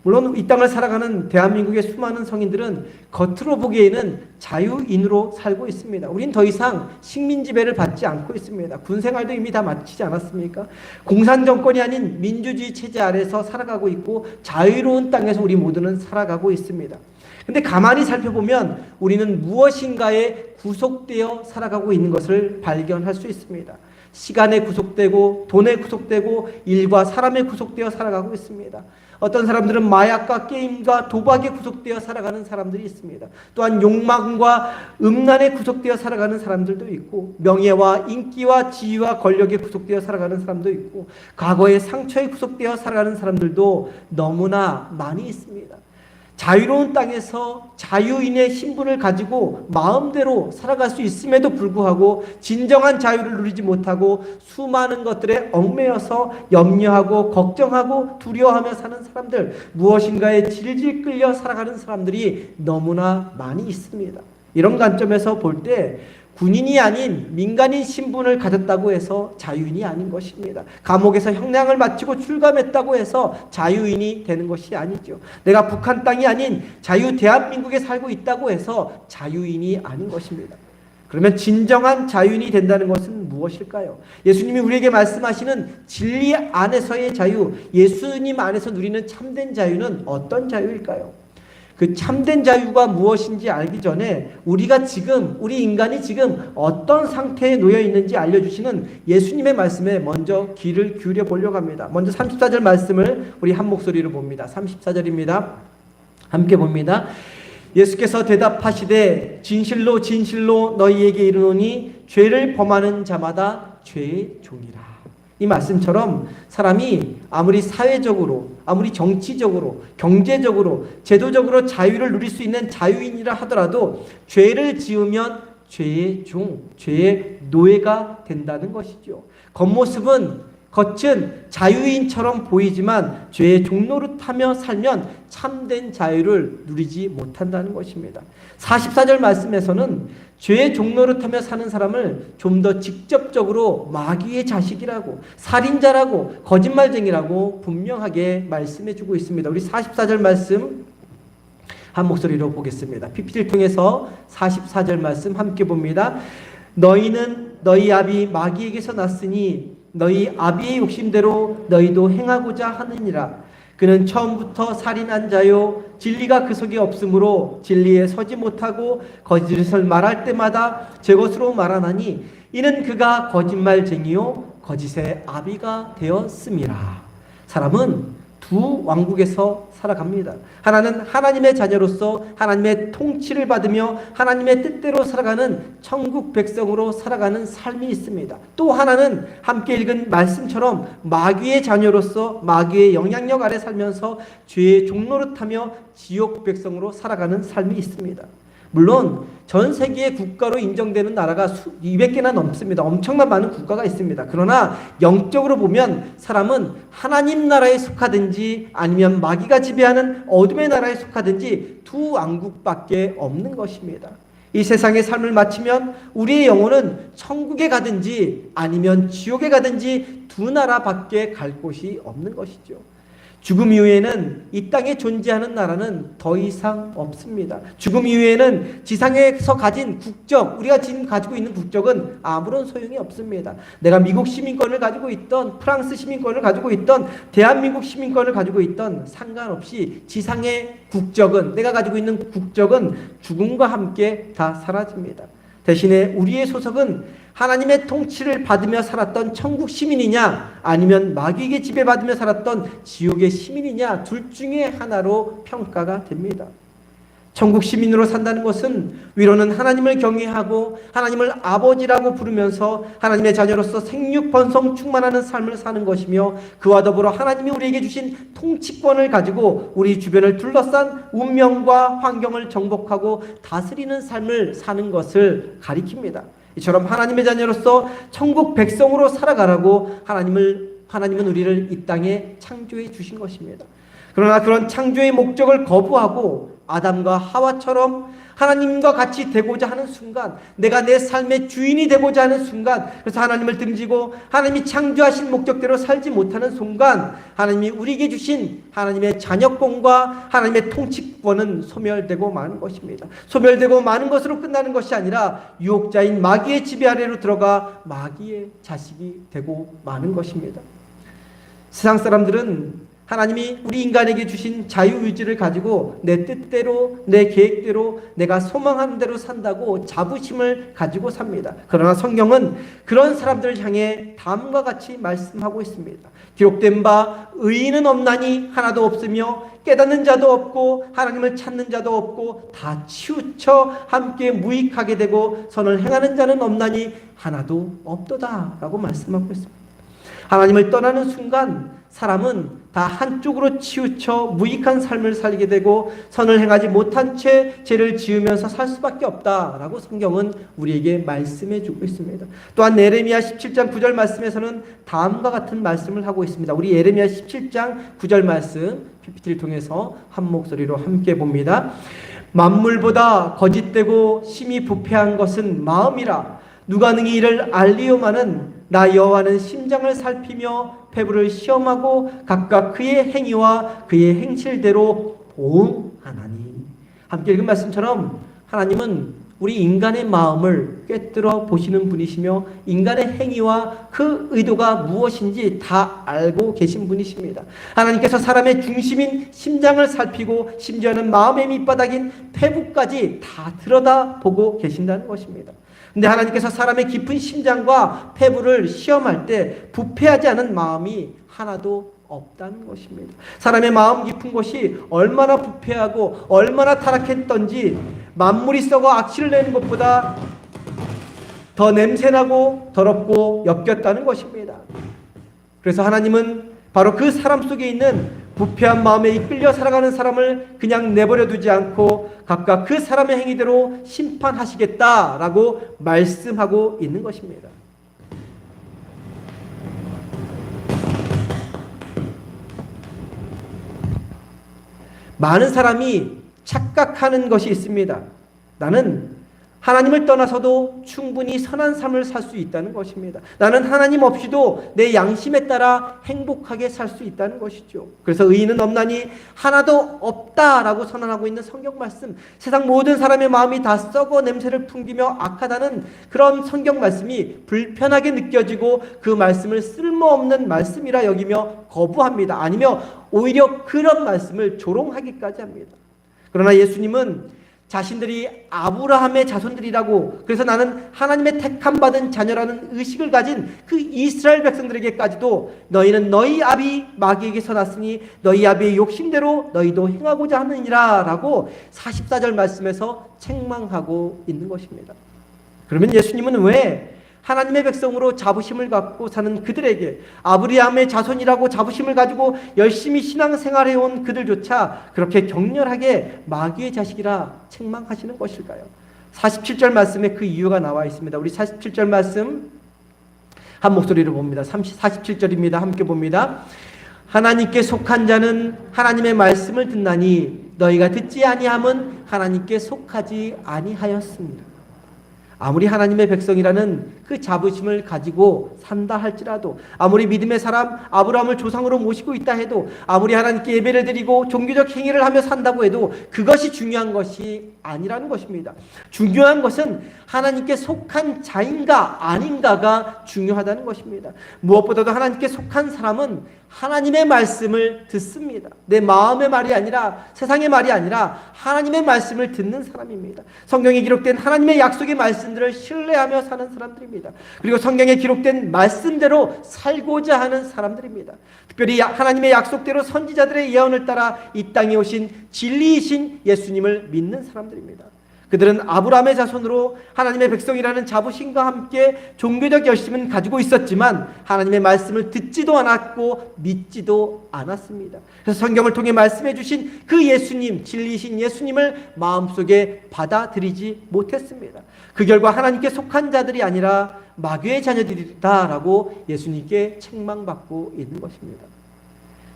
물론 이 땅을 살아가는 대한민국의 수많은 성인들은 겉으로 보기에는 자유인으로 살고 있습니다. 우린 더 이상 식민지배를 받지 않고 있습니다. 군생활도 이미 다 마치지 않았습니까? 공산정권이 아닌 민주주의 체제 아래서 살아가고 있고 자유로운 땅에서 우리 모두는 살아가고 있습니다. 근데 가만히 살펴보면 우리는 무엇인가에 구속되어 살아가고 있는 것을 발견할 수 있습니다. 시간에 구속되고, 돈에 구속되고, 일과 사람에 구속되어 살아가고 있습니다. 어떤 사람들은 마약과 게임과 도박에 구속되어 살아가는 사람들이 있습니다. 또한 욕망과 음란에 구속되어 살아가는 사람들도 있고, 명예와 인기와 지위와 권력에 구속되어 살아가는 사람도 있고, 과거의 상처에 구속되어 살아가는 사람들도 너무나 많이 있습니다. 자유로운 땅에서 자유인의 신분을 가지고 마음대로 살아갈 수 있음에도 불구하고 진정한 자유를 누리지 못하고 수많은 것들에 얽매여서 염려하고 걱정하고 두려워하며 사는 사람들, 무엇인가에 질질 끌려 살아가는 사람들이 너무나 많이 있습니다. 이런 관점에서 볼 때 군인이 아닌 민간인 신분을 가졌다고 해서 자유인이 아닌 것입니다. 감옥에서 형량을 마치고 출감했다고 해서 자유인이 되는 것이 아니죠. 내가 북한 땅이 아닌 자유 대한민국에 살고 있다고 해서 자유인이 아닌 것입니다. 그러면 진정한 자유인이 된다는 것은 무엇일까요? 예수님이 우리에게 말씀하시는 진리 안에서의 자유, 예수님 안에서 누리는 참된 자유는 어떤 자유일까요? 그 참된 자유가 무엇인지 알기 전에 우리 인간이 지금 어떤 상태에 놓여 있는지 알려주시는 예수님의 말씀에 먼저 귀를 기울여 보려고 합니다. 먼저 34절 말씀을 우리 한 목소리로 봅니다. 34절입니다. 함께 봅니다. 예수께서 대답하시되 진실로 진실로 너희에게 이르노니 죄를 범하는 자마다 죄의 종이라. 이 말씀처럼 사람이 아무리 사회적으로, 아무리 정치적으로, 경제적으로, 제도적으로 자유를 누릴 수 있는 자유인이라 하더라도 죄를 지으면 죄의 종, 죄의 노예가 된다는 것이죠. 겉은 자유인처럼 보이지만 죄의 종노릇하며 살면 참된 자유를 누리지 못한다는 것입니다. 44절 말씀에서는 죄의 종노릇하며 사는 사람을 좀 더 직접적으로 마귀의 자식이라고, 살인자라고, 거짓말쟁이라고 분명하게 말씀해주고 있습니다. 우리 44절 말씀 한 목소리로 보겠습니다. PPT를 통해서 44절 말씀 함께 봅니다. 너희는 너희 아비 마귀에게서 났으니 너희 아비의 욕심대로 너희도 행하고자 하느니라. 그는 처음부터 살인한 자요 진리가 그 속에 없으므로 진리에 서지 못하고 거짓을 말할 때마다 제 것으로 말하나니 이는 그가 거짓말쟁이요 거짓의 아비가 되었음이라. 사람은 두 왕국에서 살아갑니다. 하나는 하나님의 자녀로서 하나님의 통치를 받으며 하나님의 뜻대로 살아가는 천국 백성으로 살아가는 삶이 있습니다. 또 하나는 함께 읽은 말씀처럼 마귀의 자녀로서 마귀의 영향력 아래 살면서 죄의 종노릇하며 지옥 백성으로 살아가는 삶이 있습니다. 물론 전 세계의 국가로 인정되는 나라가 200개나 넘습니다. 엄청난 많은 국가가 있습니다. 그러나 영적으로 보면 사람은 하나님 나라에 속하든지 아니면 마귀가 지배하는 어둠의 나라에 속하든지 두 왕국밖에 없는 것입니다. 이 세상의 삶을 마치면 우리의 영혼은 천국에 가든지 아니면 지옥에 가든지 두 나라밖에 갈 곳이 없는 것이죠. 죽음 이후에는 이 땅에 존재하는 나라는 더 이상 없습니다. 죽음 이후에는 지상에서 가진 국적, 우리가 지금 가지고 있는 국적은 아무런 소용이 없습니다. 내가 미국 시민권을 가지고 있던, 프랑스 시민권을 가지고 있던, 대한민국 시민권을 가지고 있던 상관없이 지상의 국적은, 내가 가지고 있는 국적은 죽음과 함께 다 사라집니다. 대신에 우리의 소속은 하나님의 통치를 받으며 살았던 천국 시민이냐 아니면 마귀에게 지배받으며 살았던 지옥의 시민이냐 둘 중에 하나로 평가가 됩니다. 천국 시민으로 산다는 것은 위로는 하나님을 경외하고 하나님을 아버지라고 부르면서 하나님의 자녀로서 생육번성 충만하는 삶을 사는 것이며 그와 더불어 하나님이 우리에게 주신 통치권을 가지고 우리 주변을 둘러싼 운명과 환경을 정복하고 다스리는 삶을 사는 것을 가리킵니다. 이처럼 하나님의 자녀로서 천국 백성으로 살아가라고 하나님은 우리를 이 땅에 창조해 주신 것입니다. 그러나 그런 창조의 목적을 거부하고 아담과 하와처럼 하나님과 같이 되고자 하는 순간, 내가 내 삶의 주인이 되고자 하는 순간, 그래서 하나님을 등지고 하나님이 창조하신 목적대로 살지 못하는 순간 하나님이 우리에게 주신 하나님의 자녀권과 하나님의 통치권은 소멸되고 마는 것입니다. 소멸되고 마는 것으로 끝나는 것이 아니라 유혹자인 마귀의 지배 아래로 들어가 마귀의 자식이 되고 마는 것입니다. 세상 사람들은 하나님이 우리 인간에게 주신 자유의지를 가지고 내 뜻대로, 내 계획대로, 내가 소망하는 대로 산다고 자부심을 가지고 삽니다. 그러나 성경은 그런 사람들을 향해 다음과 같이 말씀하고 있습니다. 기록된 바 의인은 없나니 하나도 없으며 깨닫는 자도 없고 하나님을 찾는 자도 없고 다 치우쳐 함께 무익하게 되고 선을 행하는 자는 없나니 하나도 없도다 라고 말씀하고 있습니다. 하나님을 떠나는 순간 사람은 다 한쪽으로 치우쳐 무익한 삶을 살게 되고 선을 행하지 못한 채 죄를 지으면서 살 수밖에 없다라고 성경은 우리에게 말씀해 주고 있습니다. 또한 예레미야 17장 9절 말씀에서는 다음과 같은 말씀을 하고 있습니다. 우리 예레미야 17장 9절 말씀 PPT를 통해서 한 목소리로 함께 봅니다. 만물보다 거짓되고 심히 부패한 것은 마음이라. 누가 능히 이를 알리오마는 나 여호와는 심장을 살피며 폐부를 시험하고 각각 그의 행위와 그의 행실대로 보응하나니. 함께 읽은 말씀처럼 하나님은 우리 인간의 마음을 꿰뚫어 보시는 분이시며 인간의 행위와 그 의도가 무엇인지 다 알고 계신 분이십니다. 하나님께서 사람의 중심인 심장을 살피고 심지어는 마음의 밑바닥인 폐부까지 다 들여다보고 계신다는 것입니다. 근데 하나님께서 사람의 깊은 심장과 폐부를 시험할 때 부패하지 않은 마음이 하나도 없다는 것입니다. 사람의 마음 깊은 곳이 얼마나 부패하고 얼마나 타락했던지 만물이 썩어 악취를 내는 것보다 더 냄새나고 더럽고 역겹다는 것입니다. 그래서 하나님은 바로 그 사람 속에 있는 부패한 마음에 이끌려 살아가는 사람을 그냥 내버려 두지 않고 각각 그 사람의 행위대로 심판하시겠다라고 말씀하고 있는 것입니다. 많은 사람이 착각하는 것이 있습니다. 나는 하나님을 떠나서도 충분히 선한 삶을 살 수 있다는 것입니다. 나는 하나님 없이도 내 양심에 따라 행복하게 살 수 있다는 것이죠. 그래서 의인은 없나니 하나도 없다라고 선언하고 있는 성경 말씀, 세상 모든 사람의 마음이 다 썩어 냄새를 풍기며 악하다는 그런 성경 말씀이 불편하게 느껴지고 그 말씀을 쓸모없는 말씀이라 여기며 거부합니다. 아니며 오히려 그런 말씀을 조롱하기까지 합니다. 그러나 예수님은 자신들이 아브라함의 자손들이라고, 그래서 나는 하나님의 택함 받은 자녀라는 의식을 가진 그 이스라엘 백성들에게까지도 너희는 너희 아비 마귀에게서 났으니 너희 아비의 욕심대로 너희도 행하고자 하느니라 라고 44절 말씀에서 책망하고 있는 것입니다. 그러면 예수님은 왜 하나님의 백성으로 자부심을 갖고 사는 그들에게, 아브라함의 자손이라고 자부심을 가지고 열심히 신앙생활해온 그들조차 그렇게 격렬하게 마귀의 자식이라 책망하시는 것일까요? 47절 말씀에 그 이유가 나와 있습니다. 우리 47절 말씀 한 목소리로 봅니다. 47절입니다. 함께 봅니다. 하나님께 속한 자는 하나님의 말씀을 듣나니 너희가 듣지 아니함은 하나님께 속하지 아니하였습니다. 아무리 하나님의 백성이라는 그 자부심을 가지고 산다 할지라도, 아무리 믿음의 사람 아브라함을 조상으로 모시고 있다 해도, 아무리 하나님께 예배를 드리고 종교적 행위를 하며 산다고 해도 그것이 중요한 것이 아니라는 것입니다. 중요한 것은 하나님께 속한 자인가 아닌가가 중요하다는 것입니다. 무엇보다도 하나님께 속한 사람은 하나님의 말씀을 듣습니다. 내 마음의 말이 아니라, 세상의 말이 아니라 하나님의 말씀을 듣는 사람입니다. 성경에 기록된 하나님의 약속의 말씀들을 신뢰하며 사는 사람들입니다. 그리고 성경에 기록된 말씀대로 살고자 하는 사람들입니다. 특별히 하나님의 약속대로 선지자들의 예언을 따라 이 땅에 오신 진리이신 예수님을 믿는 사람들입니다. 그들은 아브라함의 자손으로 하나님의 백성이라는 자부심과 함께 종교적 열심은 가지고 있었지만 하나님의 말씀을 듣지도 않았고 믿지도 않았습니다. 그래서 성경을 통해 말씀해 주신 그 예수님, 진리이신 예수님을 마음속에 받아들이지 못했습니다. 그 결과 하나님께 속한 자들이 아니라 마귀의 자녀들이다라고 예수님께 책망받고 있는 것입니다.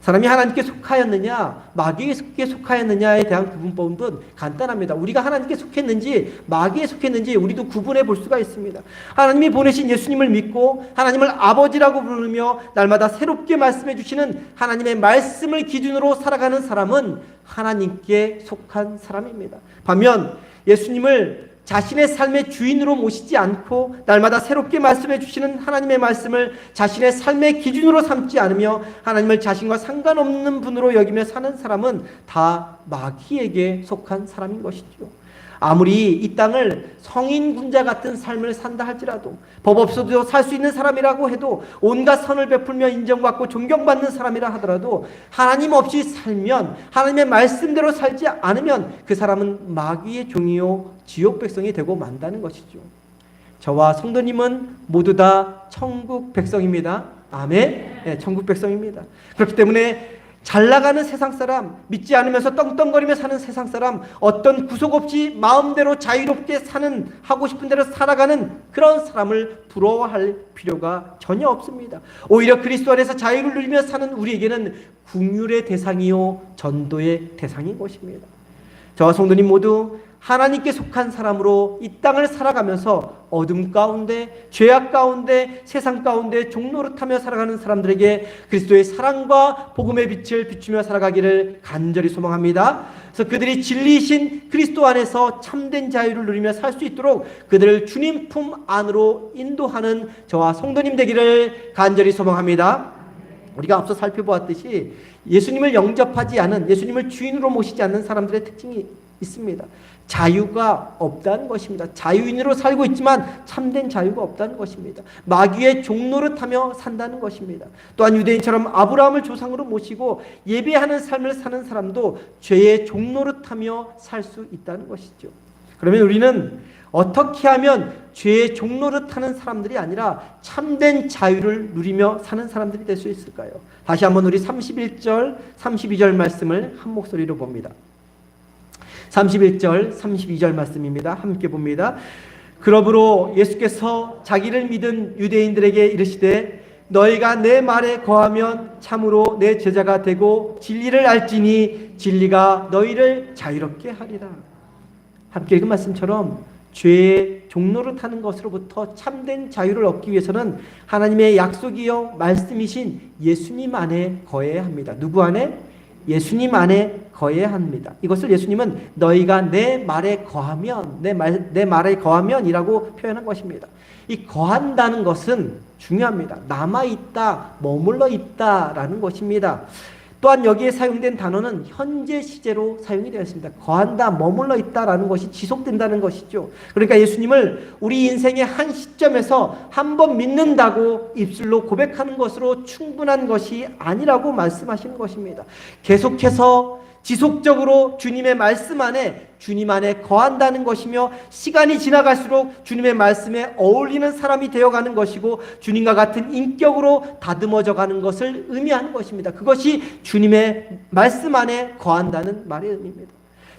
사람이 하나님께 속하였느냐 마귀에게 속하였느냐에 대한 구분법은 간단합니다. 우리가 하나님께 속했는지 마귀에 속했는지 우리도 구분해 볼 수가 있습니다. 하나님이 보내신 예수님을 믿고 하나님을 아버지라고 부르며 날마다 새롭게 말씀해 주시는 하나님의 말씀을 기준으로 살아가는 사람은 하나님께 속한 사람입니다. 반면 예수님을 자신의 삶의 주인으로 모시지 않고 날마다 새롭게 말씀해 주시는 하나님의 말씀을 자신의 삶의 기준으로 삼지 않으며 하나님을 자신과 상관없는 분으로 여기며 사는 사람은 다 마귀에게 속한 사람인 것이죠. 아무리 이 땅을 성인군자 같은 삶을 산다 할지라도, 법 없어도 살 수 있는 사람이라고 해도, 온갖 선을 베풀며 인정받고 존경받는 사람이라 하더라도 하나님 없이 살면, 하나님의 말씀대로 살지 않으면 그 사람은 마귀의 종이요 지옥 백성이 되고 만다는 것이죠. 저와 성도님은 모두 다 천국 백성입니다. 아멘. 네, 천국 백성입니다. 그렇기 때문에 잘 나가는 세상 사람, 믿지 않으면서 떵떵거리며 사는 세상 사람, 어떤 구속 없이 마음대로 자유롭게 사는, 하고 싶은 대로 살아가는 그런 사람을 부러워할 필요가 전혀 없습니다. 오히려 그리스도 안에서 자유를 누리며 사는 우리에게는 긍휼의 대상이요 전도의 대상인 것입니다. 저와 성도님 모두 하나님께 속한 사람으로 이 땅을 살아가면서 어둠 가운데, 죄악 가운데, 세상 가운데 종노릇하며 살아가는 사람들에게 그리스도의 사랑과 복음의 빛을 비추며 살아가기를 간절히 소망합니다. 그래서 그들이 진리이신 그리스도 안에서 참된 자유를 누리며 살 수 있도록 그들을 주님 품 안으로 인도하는 저와 성도님 되기를 간절히 소망합니다. 우리가 앞서 살펴보았듯이 예수님을 영접하지 않은, 예수님을 주인으로 모시지 않는 사람들의 특징이 있습니다. 자유가 없다는 것입니다. 자유인으로 살고 있지만 참된 자유가 없다는 것입니다. 마귀의 종노릇하며 산다는 것입니다. 또한 유대인처럼 아브라함을 조상으로 모시고 예배하는 삶을 사는 사람도 죄의 종노릇하며 살 수 있다는 것이죠. 그러면 우리는 어떻게 하면 죄의 종노릇하는 사람들이 아니라 참된 자유를 누리며 사는 사람들이 될 수 있을까요? 다시 한번 우리 31절, 32절 말씀을 한 목소리로 봅니다. 31절, 32절 말씀입니다. 함께 봅니다. 그러므로 예수께서 자기를 믿은 유대인들에게 이르시되 너희가 내 말에 거하면 참으로 내 제자가 되고 진리를 알지니 진리가 너희를 자유롭게 하리라. 함께 읽은 말씀처럼 죄의 종노릇하는 것으로부터 참된 자유를 얻기 위해서는 하나님의 약속이요 말씀이신 예수님 안에 거해야 합니다. 누구 안에? 예수님 안에 거해야 합니다. 이것을 예수님은 너희가 내 말에 거하면, 내 말에 거하면이라고 표현한 것입니다. 이 거한다는 것은 중요합니다. 남아있다, 머물러 있다라는 것입니다. 또한 여기에 사용된 단어는 현재 시제로 사용이 되어 있습니다. 거한다, 머물러 있다라는 것이 지속된다는 것이죠. 그러니까 예수님을 우리 인생의 한 시점에서 한 번 믿는다고 입술로 고백하는 것으로 충분한 것이 아니라고 말씀하시는 것입니다. 계속해서 지속적으로 주님의 말씀 안에, 주님 안에 거한다는 것이며 시간이 지나갈수록 주님의 말씀에 어울리는 사람이 되어가는 것이고 주님과 같은 인격으로 다듬어져 가는 것을 의미하는 것입니다. 그것이 주님의 말씀 안에 거한다는 말의 의미입니다.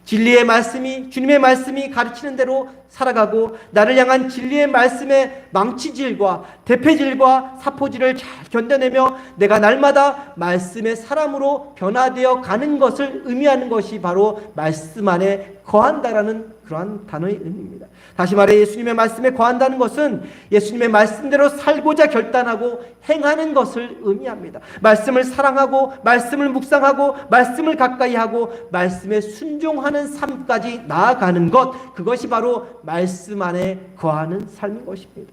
진리의 말씀이, 주님의 말씀이 가르치는 대로 살아가고 나를 향한 진리의 말씀의 망치질과 대패질과 사포질을 잘 견뎌내며 내가 날마다 말씀의 사람으로 변화되어 가는 것을 의미하는 것이 바로 말씀 안에 거한다라는 그러한 단어의 의미입니다. 다시 말해 예수님의 말씀에 거한다는 것은 예수님의 말씀대로 살고자 결단하고 행하는 것을 의미합니다. 말씀을 사랑하고 말씀을 묵상하고 말씀을 가까이 하고 말씀에 순종하는 삶까지 나아가는 것, 그것이 바로 말씀 안에 거하는 삶인 것입니다.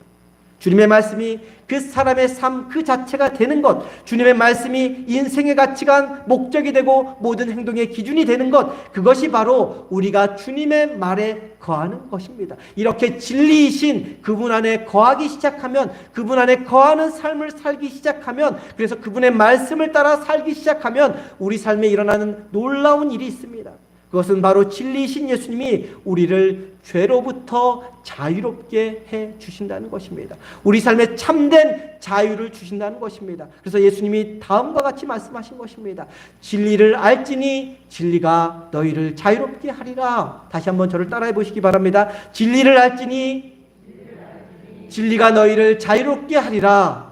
주님의 말씀이 그 사람의 삶 그 자체가 되는 것, 주님의 말씀이 인생의 가치관, 목적이 되고 모든 행동의 기준이 되는 것, 그것이 바로 우리가 주님의 말에 거하는 것입니다. 이렇게 진리이신 그분 안에 거하기 시작하면, 그분 안에 거하는 삶을 살기 시작하면, 그래서 그분의 말씀을 따라 살기 시작하면 우리 삶에 일어나는 놀라운 일이 있습니다. 그것은 바로 진리이신 예수님이 우리를 죄로부터 자유롭게 해 주신다는 것입니다. 우리 삶에 참된 자유를 주신다는 것입니다. 그래서 예수님이 다음과 같이 말씀하신 것입니다. 진리를 알지니 진리가 너희를 자유롭게 하리라. 다시 한번 저를 따라해 보시기 바랍니다. 진리를 알지니 진리가 너희를 자유롭게 하리라.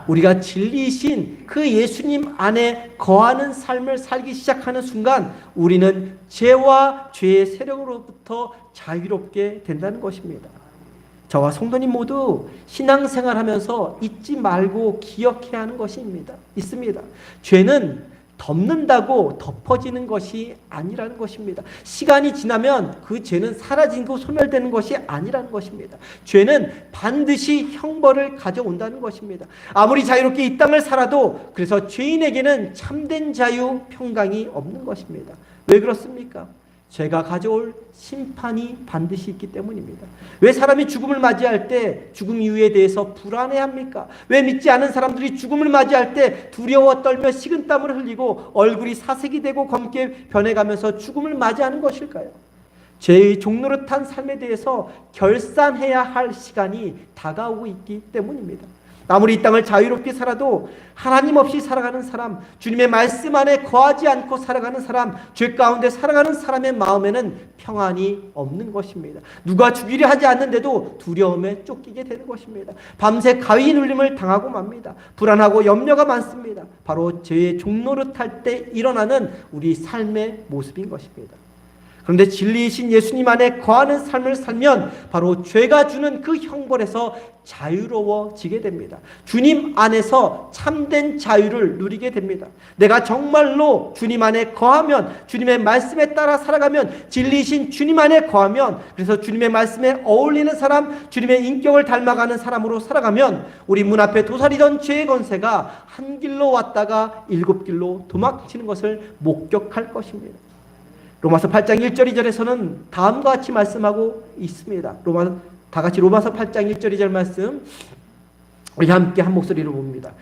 우리가 진리이신 그 예수님 안에 거하는 삶을 살기 시작하는 순간 우리는 죄와 죄의 세력으로부터 자유롭게 된다는 것입니다. 저와 성도님 모두 신앙생활하면서 잊지 말고 기억해야 하는 것이 있습니다. 죄는 덮는다고 덮어지는 것이 아니라는 것입니다. 시간이 지나면 그 죄는 사라지고 소멸되는 것이 아니라는 것입니다. 죄는 반드시 형벌을 가져온다는 것입니다. 아무리 자유롭게 이 땅을 살아도 그래서 죄인에게는 참된 자유, 평강이 없는 것입니다. 왜 그렇습니까? 죄가 가져올 심판이 반드시 있기 때문입니다. 왜 사람이 죽음을 맞이할 때 죽음 이유에 대해서 불안해합니까? 왜 믿지 않은 사람들이 죽음을 맞이할 때 두려워 떨며 식은땀을 흘리고 얼굴이 사색이 되고 검게 변해가면서 죽음을 맞이하는 것일까요? 죄의 종노릇한 삶에 대해서 결산해야 할 시간이 다가오고 있기 때문입니다. 아무리 이 땅을 자유롭게 살아도 하나님 없이 살아가는 사람, 주님의 말씀 안에 거하지 않고 살아가는 사람, 죄 가운데 살아가는 사람의 마음에는 평안이 없는 것입니다. 누가 죽이려 하지 않는데도 두려움에 쫓기게 되는 것입니다. 밤새 가위 눌림을 당하고 맙니다. 불안하고 염려가 많습니다. 바로 죄의 종노릇할 때 일어나는 우리 삶의 모습인 것입니다. 그런데 진리이신 예수님 안에 거하는 삶을 살면 바로 죄가 주는 그 형벌에서 자유로워지게 됩니다. 주님 안에서 참된 자유를 누리게 됩니다. 내가 정말로 주님 안에 거하면, 주님의 말씀에 따라 살아가면, 진리이신 주님 안에 거하면, 그래서 주님의 말씀에 어울리는 사람, 주님의 인격을 닮아가는 사람으로 살아가면 우리 문 앞에 도사리던 죄의 권세가 한 길로 왔다가 7길로 도망치는 것을 목격할 것입니다. 로마서 8장 1절 2절에서는 다음과 같이 말씀하고 있습니다. 다 같이 로마서 8장 1절 2절 말씀 우리 함께 한 목소리로 봅니다.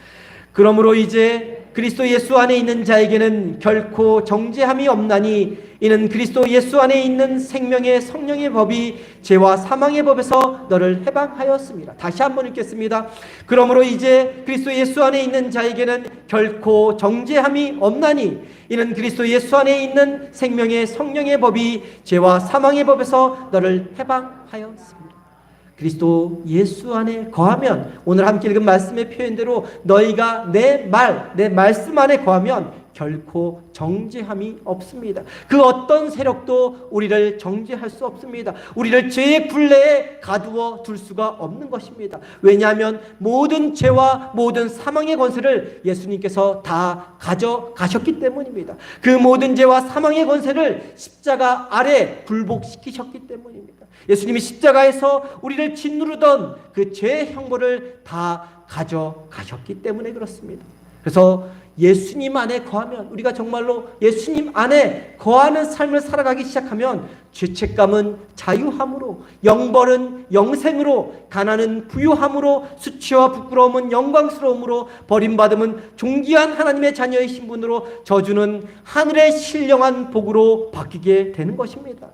그러므로 이제 그리스도 예수 안에 있는 자에게는 결코 정죄함이 없나니 이는 그리스도 예수 안에 있는 생명의 성령의 법이 죄와 사망의 법에서 너를 해방하였습니다. 다시 한번 읽겠습니다. 그러므로 이제 그리스도 예수 안에 있는 자에게는 결코 정죄함이 없나니 이는 그리스도 예수 안에 있는 생명의 성령의 법이 죄와 사망의 법에서 너를 해방하였습니다. 그리스도 예수 안에 거하면, 오늘 함께 읽은 말씀의 표현대로 너희가 내 말씀 안에 거하면 결코 정죄함이 없습니다. 그 어떤 세력도 우리를 정죄할 수 없습니다. 우리를 죄의 굴레에 가두어 둘 수가 없는 것입니다. 왜냐하면 모든 죄와 모든 사망의 권세를 예수님께서 다 가져가셨기 때문입니다. 그 모든 죄와 사망의 권세를 십자가 아래 굴복시키셨기 때문입니다. 예수님이 십자가에서 우리를 짓누르던 그 죄의 형벌을 다 가져가셨기 때문에 그렇습니다. 그래서 예수님 안에 거하면, 우리가 정말로 예수님 안에 거하는 삶을 살아가기 시작하면 죄책감은 자유함으로, 영벌은 영생으로, 가난은 부유함으로, 수치와 부끄러움은 영광스러움으로, 버림받음은 존귀한 하나님의 자녀의 신분으로, 저주는 하늘의 신령한 복으로 바뀌게 되는 것입니다.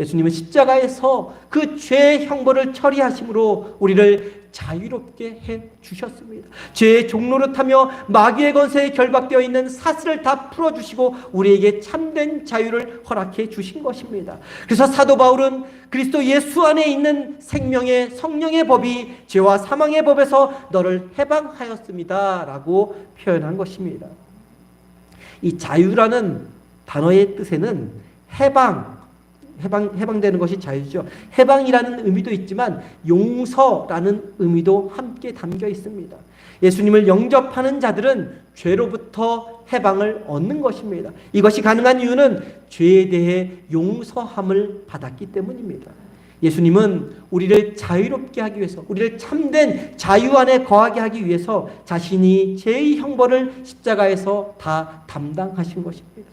예수님은 십자가에서 그 죄의 형벌을 처리하심으로 우리를 자유롭게 해주셨습니다. 죄의 종노릇하며 마귀의 권세에 결박되어 있는 사슬을 다 풀어주시고 우리에게 참된 자유를 허락해 주신 것입니다. 그래서 사도 바울은 그리스도 예수 안에 있는 생명의 성령의 법이 죄와 사망의 법에서 너를 해방하였습니다 라고 표현한 것입니다. 이 자유라는 단어의 뜻에는 해방되는 것이 자유죠. 해방이라는 의미도 있지만 용서라는 의미도 함께 담겨 있습니다. 예수님을 영접하는 자들은 죄로부터 해방을 얻는 것입니다. 이것이 가능한 이유는 죄에 대해 용서함을 받았기 때문입니다. 예수님은 우리를 자유롭게 하기 위해서, 우리를 참된 자유 안에 거하게 하기 위해서 자신이 죄의 형벌을 십자가에서 다 담당하신 것입니다.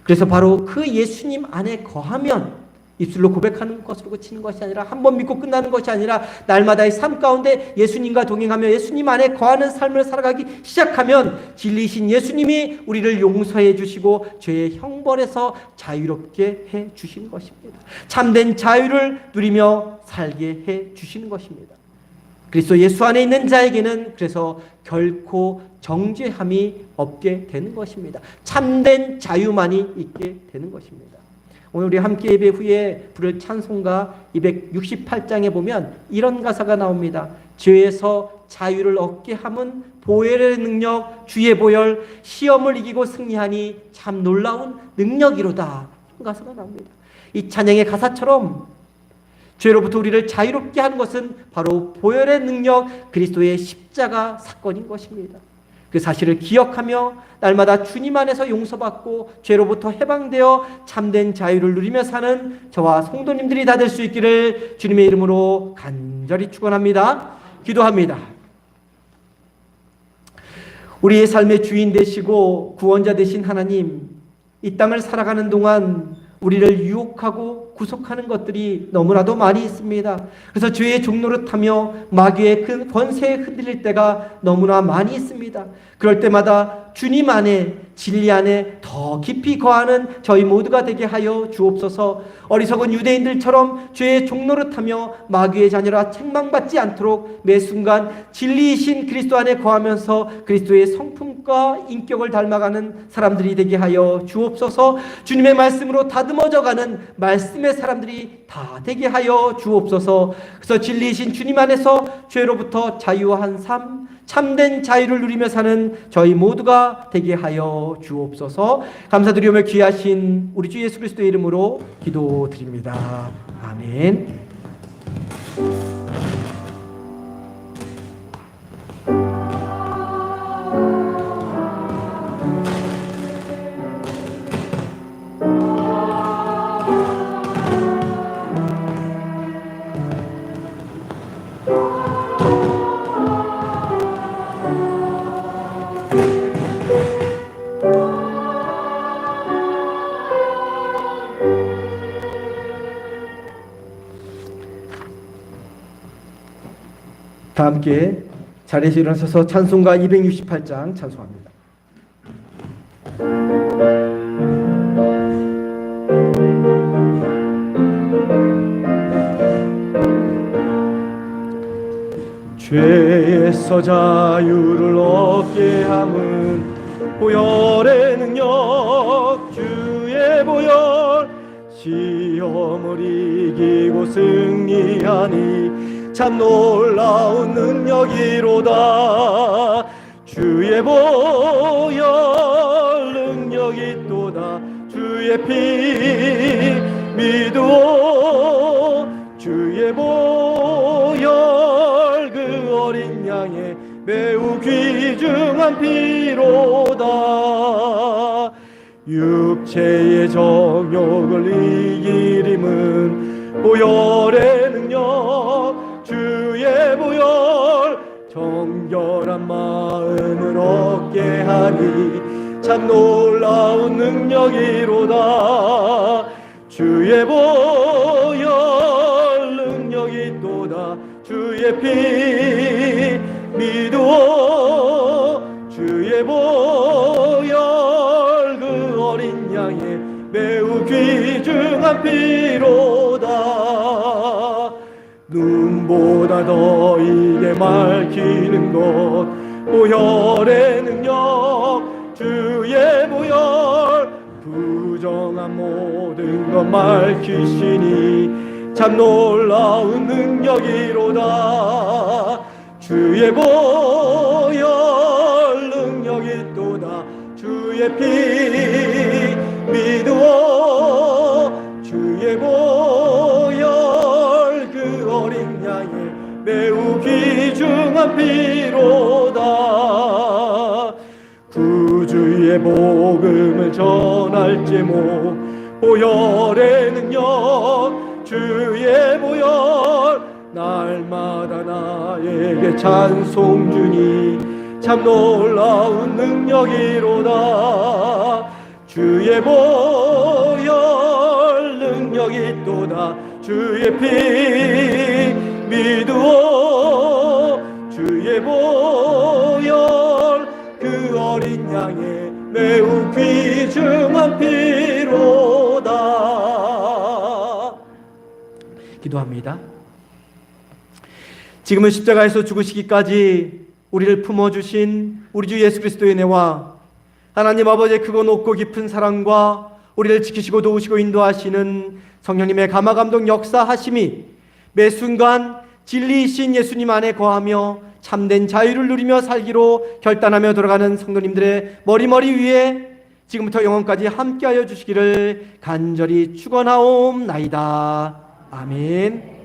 그래서 바로 그 예수님 안에 거하면, 입술로 고백하는 것으로 그치는 것이 아니라, 한 번 믿고 끝나는 것이 아니라 날마다의 삶 가운데 예수님과 동행하며 예수님 안에 거하는 삶을 살아가기 시작하면 진리이신 예수님이 우리를 용서해 주시고 죄의 형벌에서 자유롭게 해 주신 것입니다. 참된 자유를 누리며 살게 해 주시는 것입니다. 그리스도 예수 안에 있는 자에게는 그래서 결코 정죄함이 없게 되는 것입니다. 참된 자유만이 있게 되는 것입니다. 오늘 우리 함께 예배 후에 부를 찬송가 268장에 보면 이런 가사가 나옵니다. 죄에서 자유를 얻게 함은 보혈의 능력, 주의 보혈, 시험을 이기고 승리하니 참 놀라운 능력이로다. 이런 가사가 나옵니다. 이 찬양의 가사처럼 죄로부터 우리를 자유롭게 하는 것은 바로 보혈의 능력, 그리스도의 십자가 사건인 것입니다. 그 사실을 기억하며 날마다 주님 안에서 용서받고 죄로부터 해방되어 참된 자유를 누리며 사는 저와 성도님들이 다 될 수 있기를 주님의 이름으로 간절히 축원합니다. 기도합니다. 우리의 삶의 주인 되시고 구원자 되신 하나님, 이 땅을 살아가는 동안 우리를 유혹하고 구속하는 것들이 너무나도 많이 있습니다. 그래서 죄의 종노릇하며 마귀의 그 권세에 흔들릴 때가 너무나 많이 있습니다. 그럴 때마다 주님 안에, 진리 안에 더 깊이 거하는 저희 모두가 되게 하여 주옵소서. 어리석은 유대인들처럼 죄의 종노릇하며 마귀의 자녀라 책망받지 않도록 매 순간 진리이신 그리스도 안에 거하면서 그리스도의 성품과 인격을 닮아가는 사람들이 되게 하여 주옵소서. 주님의 말씀으로 다듬어져가는 말씀의 사람들이 다 되게 하여 주옵소서. 그래서 진리이신 주님 안에서 죄로부터 자유한 삶, 참된 자유를 누리며 사는 저희 모두가 자가 되게 하여 주옵소서. 감사드리며 귀하신 우리 주 예수 그리스도의 이름으로 기도드립니다. 아멘. 다 함께 자리에서 일어서서 찬송가 268장 찬송합니다. 죄에서 자유를 얻게 함은 보혈의 능력, 주의 보혈, 시험을 이기고 승리하니 참 놀라운 능력이로다. 주의 보혈 능력이 또다. 주의 피 믿으오. 주의 보혈 그 어린 양의 매우 귀중한 피로다. 육체의 정욕을 이기림은 보혈의 능력, 주의 보혈 정결한 마음을 얻게 하니 참 놀라운 능력이로다. 주의 보혈 능력이 또다. 주의 피 믿으오. 주의 보혈 그 어린 양의 매우 귀중한 피로다. 눈보다 더 이게 밝히는 것 보혈의 능력, 주의 보혈 부정한 모든 것 밝히시니 참 놀라운 능력이로다. 주의 보혈 능력이 또다. 주의 피 믿으오. 주의 보혈 그 어린 양의 매우 귀중한 피로다. 구주의 복음을 전할 제목 보혈의 능력, 주의 보혈 날마다 나에게 찬송 주니 참 놀라운 능력이로다. 주의 보혈 능력이 또다. 주의 피 믿으오. 주의 보혈 그 어린 양의 매우 귀중한 피로다. 기도합니다. 지금은 십자가에서 죽으시기까지 우리를 품어주신 우리 주 예수 그리스도의 은혜와 하나님 아버지의 크고 높고 깊은 사랑과 우리를 지키시고 도우시고 인도하시는 성령님의 감화감동 역사하심이 매 순간 진리이신 예수님 안에 거하며 참된 자유를 누리며 살기로 결단하며 돌아가는 성도님들의 머리머리 위에 지금부터 영원까지 함께하여 주시기를 간절히 축원하옵나이다. 아멘.